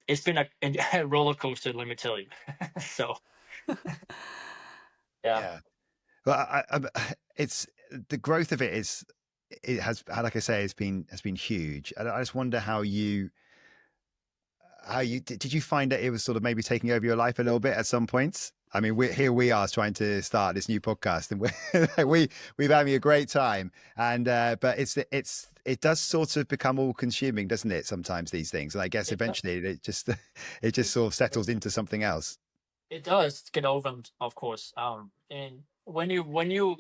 it's been a roller coaster, let me tell you. So yeah. Well, it's the growth of it has, like I say, has been huge. And I just wonder how you did you find that it was sort of maybe taking over your life a little bit at some points? I mean, we are trying to start this new podcast, and we've having a great time. And but it does sort of become all consuming, doesn't it? Sometimes these things, and I guess eventually it just sort of settles into something else. It does get overwhelmed, of course. And when you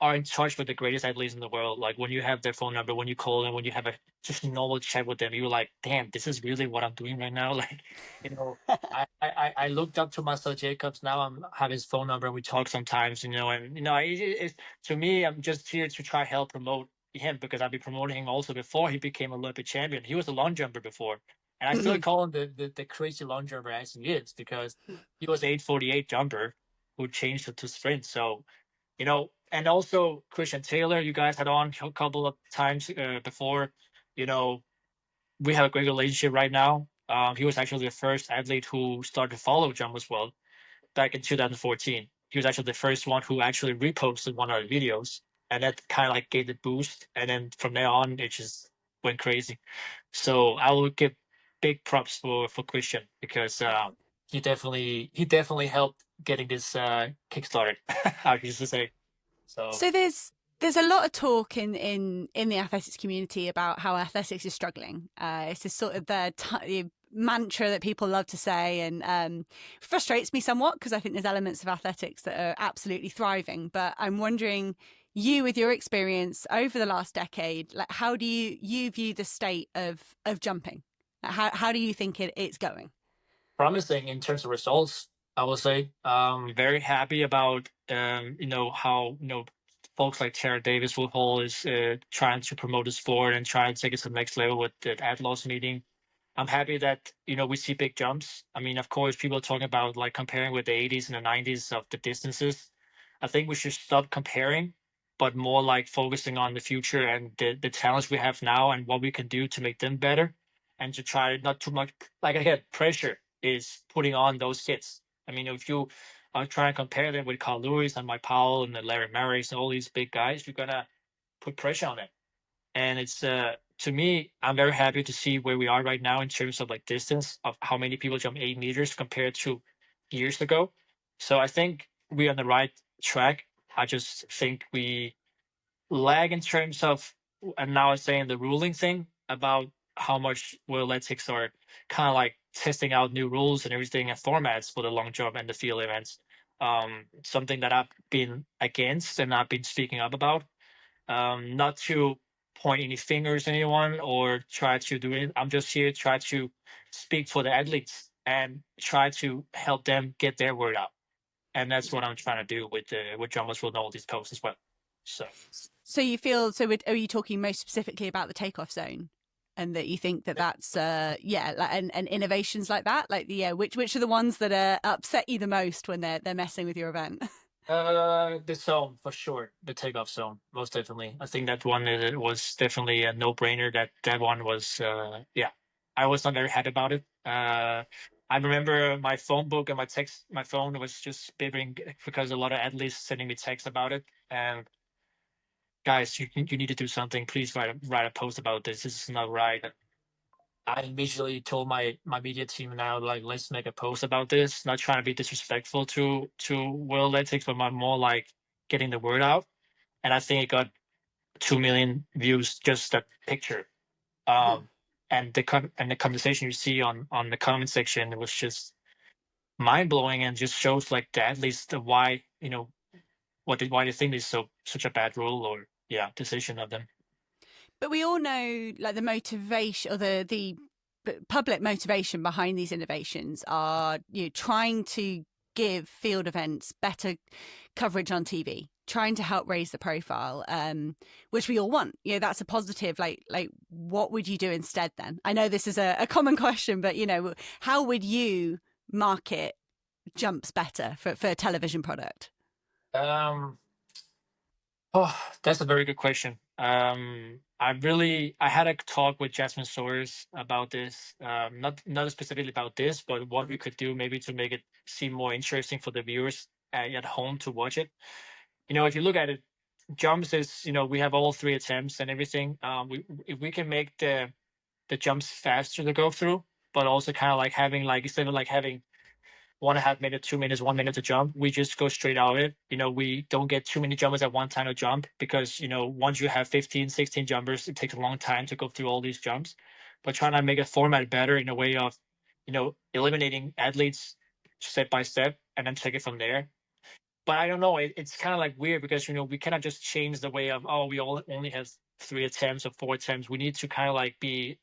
are in touch with the greatest athletes in the world, like when you have their phone number, when you call them, when you have a just normal chat with them, you're like, damn, this is really what I'm doing right now. Like, I looked up to Marcel Jacobs. Now have his phone number. We talk sometimes, and it's to me, I'm just here to try help promote him, because I've been promoting him also before he became Olympic champion. He was a long jumper before. And I still call him the crazy long jumper as he is, because he was 8:48 jumper who changed it to sprint. So, and also Christian Taylor, you guys had on a couple of times before, we have a great relationship right now. He was actually the first athlete who started to follow Jump as well back in 2014. He was actually the first one who actually reposted one of the videos, and that kind of like gave the boost. And then from there on, it just went crazy. So I will give big props for Christian, because he definitely helped getting this kickstarted. I used to say. So So there's a lot of talk in the athletics community about how athletics is struggling. It's this sort of the mantra that people love to say, and frustrates me somewhat, because I think there's elements of athletics that are absolutely thriving. But I'm wondering, you, with your experience over the last decade, like, how do you view the state of jumping? How do you think it's going? promising in terms of results, I will say. Very happy about how folks like Tara Davis Woodhull is trying to promote the sport and trying to take it to the next level with the Atlas meeting. I'm happy that we see big jumps. I mean, of course, people are talking about like comparing with the 80s and the 90s of the distances. I think we should stop comparing, but more like focusing on the future and the talents we have now and what we can do to make them better, and to try not too much. Like, again, pressure is putting on those kids. I mean, if you are trying to compare them with Carl Lewis and Mike Powell and Larry Marys and all these big guys, you're gonna put pressure on them. And it's to me, I'm very happy to see where we are right now in terms of like distance of how many people jump 8 meters compared to years ago. So I think we're on the right track. I just think we lag in terms of, and now I'm saying the ruling thing about how much World Athletics are kind of like testing out new rules and everything and formats for the long jump and the field events. Something that I've been against and I've been speaking up about. Not to point any fingers at anyone or try to do it. I'm just here to try to speak for the athletes and try to help them get their word out. And that's what I'm trying to do with Jumpers Will Know all these posts as well. So you feel, are you talking most specifically about the takeoff zone, and that you think that that's and innovations like that, like which are the ones that upset you the most when they're messing with your event? The zone, for sure. The takeoff zone, most definitely. I think that one was definitely a no-brainer. That one was I was not very happy about it. I remember my phone book and my phone was just bibbering because a lot of athletes sending me texts about it. And guys, you need to do something. Please write a post about this. This is not right. I immediately told my media team now, like, let's make a post about this. Not trying to be disrespectful to World Athletics, but more like getting the word out. And I think it got 2 million views, just that picture. And the conversation you see on the comment section, it was just mind blowing, and just shows like the athletes why why they think it's such a bad rule or decision of them. But we all know, like, the motivation, or the public motivation behind these innovations are trying to give field events better coverage on TV, trying to help raise the profile, which we all want. That's a positive. Like what would you do instead then? I know this is a common question, but how would you market jumps better for a television product? Oh, that's a very good question. I had a talk with Jasmine Sawyers about this, not specifically about this, but what we could do maybe to make it seem more interesting for the viewers at home to watch it. If you look at it, jumps is, we have all 3 attempts and everything. If we can make the jumps faster to go through, but also kind of like having, like, instead of like having 1.5 minutes, 2 minutes, 1 minute to jump, we just go straight out of it. We don't get too many jumpers at one time to jump, because once you have 15, 16 jumpers, it takes a long time to go through all these jumps. But trying to make a format better in a way of eliminating athletes step by step and then take it from there. But I don't know, it's kind of like weird, because we cannot just change the way of, we all only have 3 attempts or 4 attempts. We need to kind of like be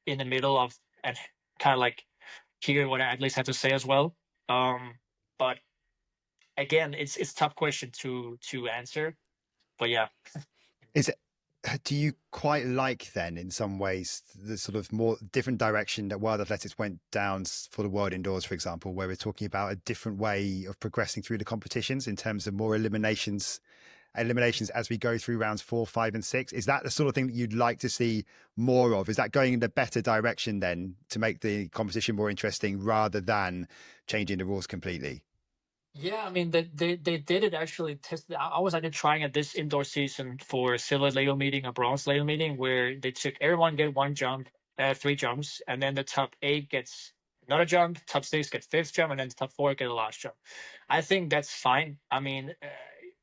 in the middle of, and kind of like hear what athletes have to say as well. But again, it's a tough question to answer. But yeah. Do you quite like, then, in some ways, the sort of more different direction that World Athletics went down for the World Indoors, for example, where we're talking about a different way of progressing through the competitions in terms of more eliminations eliminations as we go through rounds 4, 5, and 6? Is that the sort of thing that you'd like to see more of? Is that going in the better direction then to make the competition more interesting rather than changing the rules completely? Yeah, I mean, they did it actually. I was actually trying at this indoor season for a silver ladle meeting, a bronze ladle meeting, where they took everyone get one jump, 3 jumps, and then the top 8 gets another jump, top 6 get 5th jump, and then the top 4 get the last jump. I think that's fine. I mean,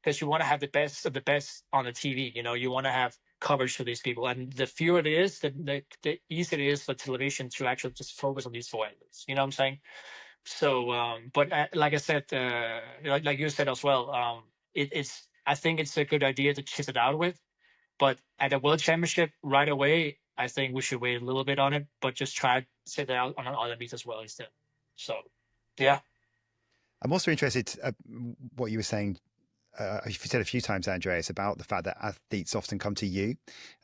because you want to have the best of the best on the TV. You know, you want to have coverage for these people, and the fewer it is, the easier it is for television to actually just focus on these 4 athletes. You know what I'm saying? So, but like I said, like you said as well, it's I think it's a good idea to chase it out with, but at the World Championship right away, I think we should wait a little bit on it, but just try to set it out on other meets as well instead. So, yeah. I'm also interested what you were saying. You've said a few times, Andreas, about the fact that athletes often come to you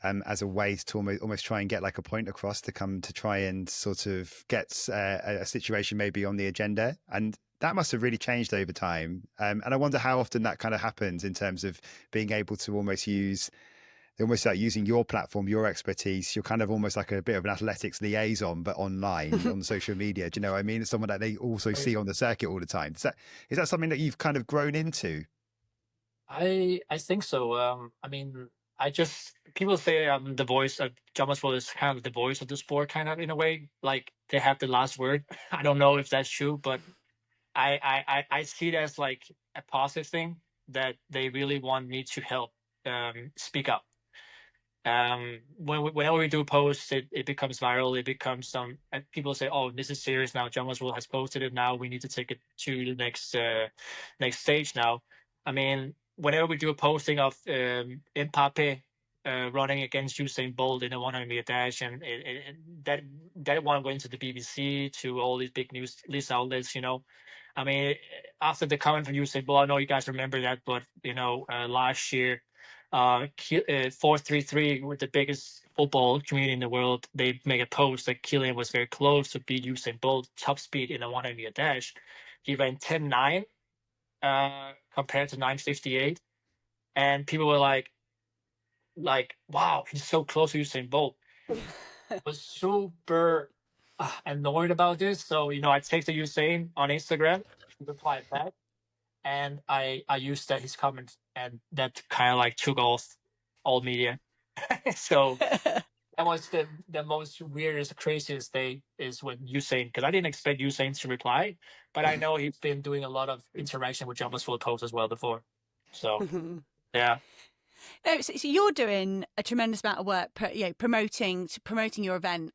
as a way to almost try and get like a point across, to come to try and sort of get a situation maybe on the agenda. And that must have really changed over time. And I wonder how often that kind of happens in terms of being able to almost like using your platform, your expertise. You're kind of almost like a bit of an athletics liaison, but online on social media. Do you know what I mean? It's someone that they also see on the circuit all the time. Is that something that you've kind of grown into? I think so. I mean, people say the voice of John Maxwell is kind of the voice of the sport, kind of in a way. Like they have the last word. I don't know if that's true, but I see it as like a positive thing that they really want me to help speak up. Whenever we do posts, it becomes viral. It becomes and people say, "Oh, this is serious now. John Maxwell has posted it. Now we need to take it to the next stage." Now, I mean, whenever we do a posting of Mbappe running against Usain Bolt in a 100-meter dash, and that one went to the BBC, to all these big news outlets, you know. I mean, after the comment from Usain Bolt, I know you guys remember that, but you know, last year, 433 with the biggest football community in the world, they make a post that Kylian was very close to beat Usain Bolt top speed in a 100-meter dash. He ran 10.9 compared to 9:58, and people were like, wow, he's so close to Usain Bolt. I was super annoyed about this, so you know, I texted Usain on Instagram, he replied back, and I used his comment, and that kind of like took off all media. So that was the most weirdest, craziest day is when Usain, because I didn't expect Usain to reply, but I know he's been doing a lot of interaction with John Maxwell posts as well before. So yeah. No, so you're doing a tremendous amount of work, promoting your event.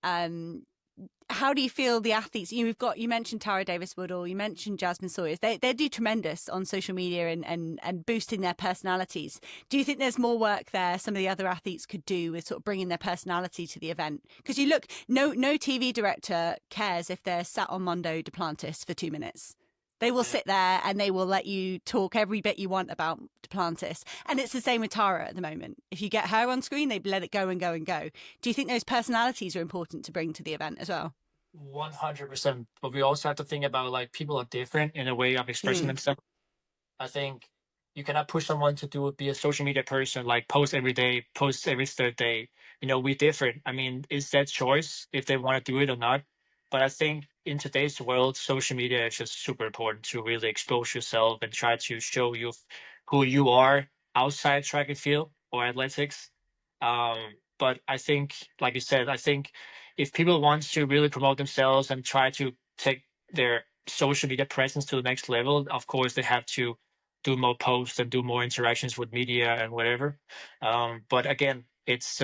How do you feel the athletes? You mentioned Tara Davis-Woodall, you mentioned Jasmine Sawyers. They do tremendous on social media and boosting their personalities. Do you think there's more work there some of the other athletes could do with sort of bringing their personality to the event? Because you look, no TV director cares if they're sat on Mondo Duplantis for 2 minutes. They will sit there and they will let you talk every bit you want about Duplantis. And it's the same with Tara at the moment. If you get her on screen, they let it go and go and go. Do you think those personalities are important to bring to the event as well? 100%. But we also have to think about, like, people are different in a way of expressing themselves. I think you cannot push someone to be a social media person, like post every day, post every third day. You know, we're different. I mean, it's their choice if they want to do it or not. But I think in today's world, social media is just super important to really expose yourself and try to show you who you are outside track and field or athletics. But I think, like you said, I think if people want to really promote themselves and try to take their social media presence to the next level, of course, they have to do more posts and do more interactions with media and whatever. But again, it's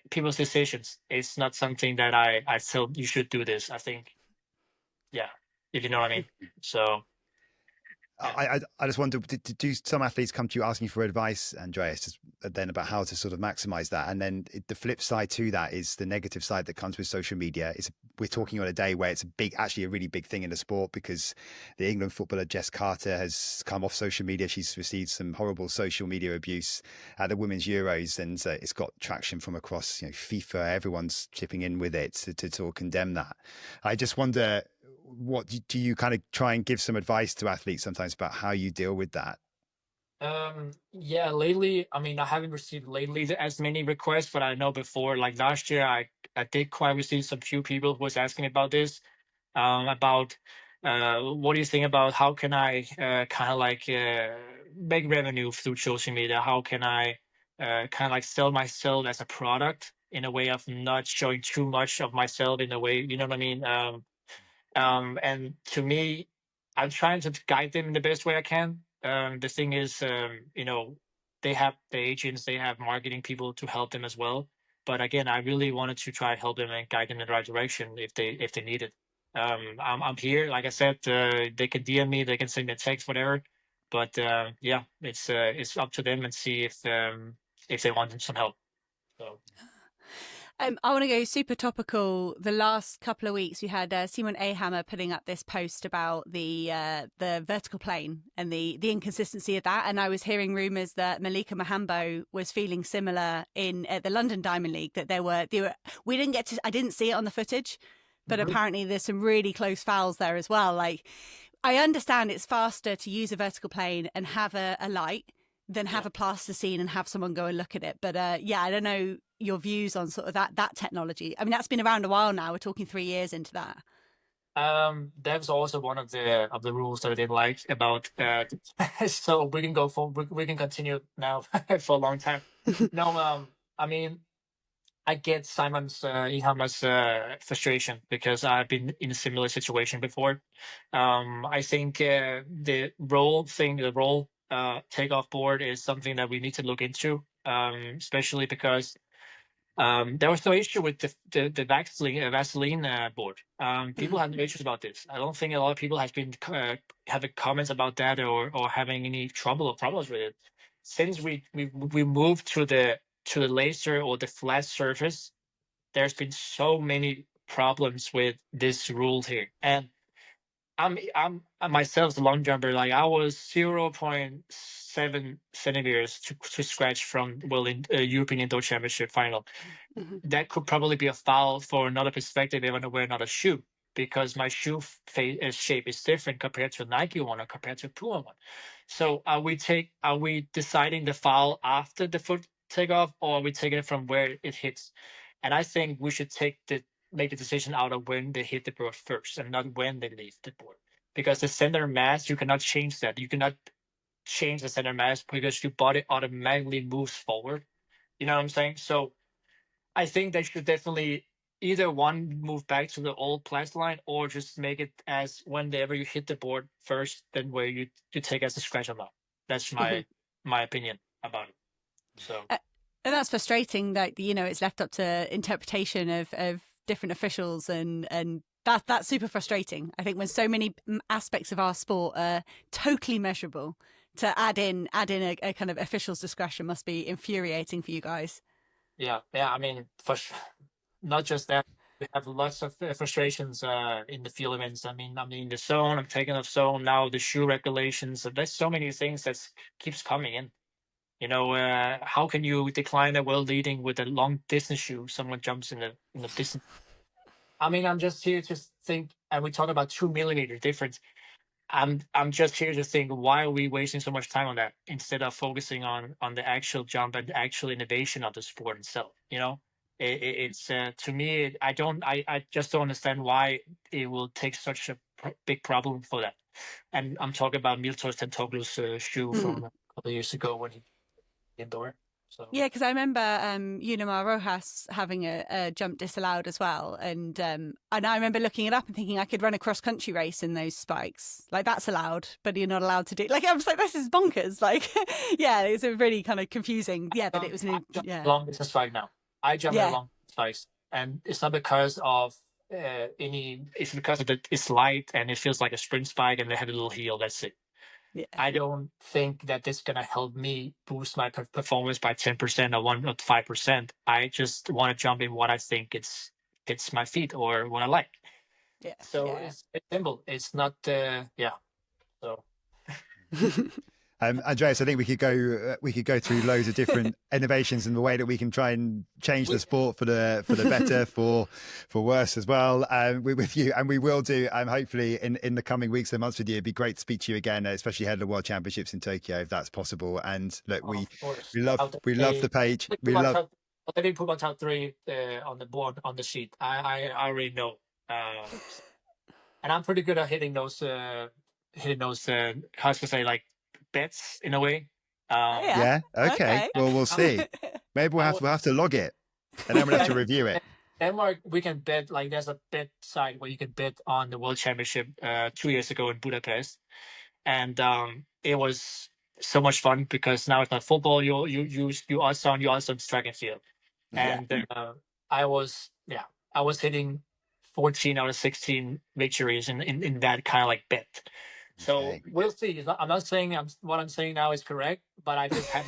people's decisions. It's not something that I feel you should do this. I think, yeah, if you know what I mean. So. I just wonder, do some athletes come to you asking for advice, Andreas, then about how to sort of maximize that? And then the flip side to that is the negative side that comes with social media. We're talking on a day where it's actually a really big thing in the sport, because the England footballer Jess Carter has come off social media. She's received some horrible social media abuse at the Women's Euros, and it's got traction from across FIFA. Everyone's chipping in with it to sort of condemn that. I just wonder, what do you kind of try and give some advice to athletes sometimes about how you deal with that? Yeah, lately, I mean, I haven't received lately as many requests, but I know before, like last year, I did quite receive some few people who was asking about this, about what do you think about how can I kind of like make revenue through social media? How can I kind of like sell myself as a product in a way of not showing too much of myself in a way, you know what I mean? And to me, I'm trying to guide them in the best way I can. The thing is, they have the agents, they have marketing people to help them as well. But again, I really wanted to try to help them and guide them in the right direction if they need it. I'm here, like I said, they can DM me, they can send me a text, whatever. But yeah, it's up to them and see if they want some help. So. I want to go super topical. The last couple of weeks, we had Simon Ahammer putting up this post about the vertical plane and the inconsistency of that. And I was hearing rumours that Malika Mahambo was feeling similar at the London Diamond League. That there were we didn't get to. I didn't see it on the footage, but apparently there's some really close fouls there as well. Like, I understand it's faster to use a vertical plane and have a light than have a plasticine and have someone go and look at it. But yeah, I don't know your views on sort of that technology. I mean, that's been around a while now. We're talking 3 years into that. That was also one of the rules that I didn't like about. So we can we can continue now for a long time. No, I mean, I get Simon's Ihammer's frustration because I've been in a similar situation before. I think the role takeoff board is something that we need to look into, especially because there was no issue with the Vaseline board. People had no issues about this. I don't think a lot of people has been having comments about that or having any trouble or problems with it. Since we moved to the laser or the flat surface, there's been so many problems with this rule here. And I'm myself a long jumper. Like, I was 0.7 centimeters to scratch from in European Indoor Championship final. That could probably be a foul for another perspective if I want to wear another shoe, because my shoe shape is different compared to a Nike one or compared to a Puma one. So are we deciding the foul after the foot takeoff, or are we taking it from where it hits? And I think we should make the decision out of when they hit the board first and not when they leave the board. Because the center mass, you cannot change that. You cannot change the center mass because your body automatically moves forward. You know what I'm saying? So I think they should definitely either one move back to the old plastic line, or just make it as whenever you hit the board first, then where you take as a scratch or not. That's my opinion about it. So. And that's frustrating that, it's left up to interpretation of different officials, and that's super frustrating. I think when so many aspects of our sport are totally measurable, to add in a kind of official's discretion must be infuriating for you guys. Yeah. I mean, not just that. We have lots of frustrations in the field events. I mean, in the zone, I'm taking off zone now. The shoe regulations. There's so many things that keeps coming in. How can you decline a world leading with a long distance shoe? Someone jumps in the distance. I mean, I'm just here to think, and we talk about 2 millimeter difference. I'm just here to think, why are we wasting so much time on that instead of focusing on the actual jump and the actual innovation of the sport itself? It's to me, I just don't understand why it will take such a big problem for that. And I'm talking about Miltos Tentoglu's shoe from a couple of years ago when he indoor. So. Yeah, because I remember Unimar Rojas having a jump disallowed as well, and I remember looking it up and thinking I could run a cross country race in those spikes. Like, that's allowed, but you're not allowed to do. Like, I was like, this is bonkers. Like, yeah, it's a really kind of confusing. Yeah, but it was long distance spike now. I jump in long spikes, and it's not because of It's because of it's light and it feels like a sprint spike, and they have a little heel. That's it. Yeah. I don't think that this is going to help me boost my performance by 10% or 1 or 5%. I just want to jump in what I think it's my feet or what I like. Yeah. So it's simple. It's not, So. Andreas, I think we could go through loads of different innovations in the way that we can try and change the sport for the better, for worse as well. We're with you, and we will do. Hopefully in the coming weeks and months with you. It'd be great to speak to you again, especially ahead of the World Championships in Tokyo, if that's possible. And look, we love the page. We love. Let me put my top three on the board on the sheet. I already know, and I'm pretty good at hitting those. How to say, like, bets in a way. Yeah. Okay. Well, we'll see. Maybe we'll have to log it, and then we'll have to review it. Denmark, we can bet, like, there's a bet site where you can bet on the World Championship 2 years ago in Budapest, and it was so much fun because now it's not football. You odds on track and field, and I was hitting 14 out of 16 victories in that kind of like bet. So we'll see. I'm not saying what I'm saying now is correct, but I just have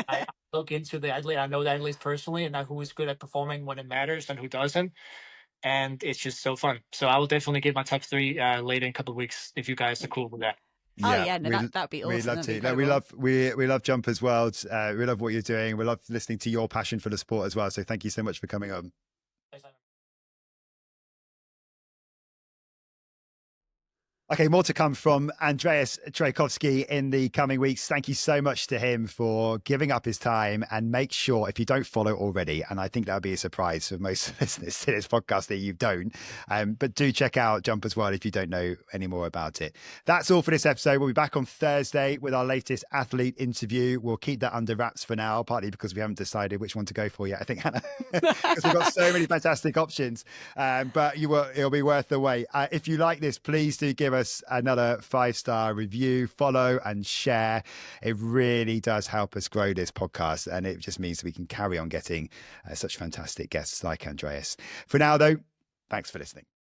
I look into the athlete. I know the athletes personally, and know who is good at performing when it matters and who doesn't. And it's just so fun. So I will definitely give my top three later in a couple of weeks if you guys are cool with that. That'd be awesome. We'd love to. No, we love Jumpers World. We love what you're doing. We love listening to your passion for the sport as well. So thank you so much for coming on. Thanks, Okay, more to come from Andreas Trajkovski in the coming weeks. Thank you so much to him for giving up his time, and make sure, if you don't follow already, and I think that would be a surprise for most listeners to this podcast that you don't, but do check out Jumpers World if you don't know any more about it. That's all for this episode. We'll be back on Thursday with our latest athlete interview. We'll keep that under wraps for now, partly because we haven't decided which one to go for yet, I think, Hannah, because we've got so many fantastic options, but it'll be worth the wait. If you like this, please do give us another 5-star review, follow and share. It really does help us grow this podcast, and it just means we can carry on getting such fantastic guests like Andreas. For now though, thanks for listening.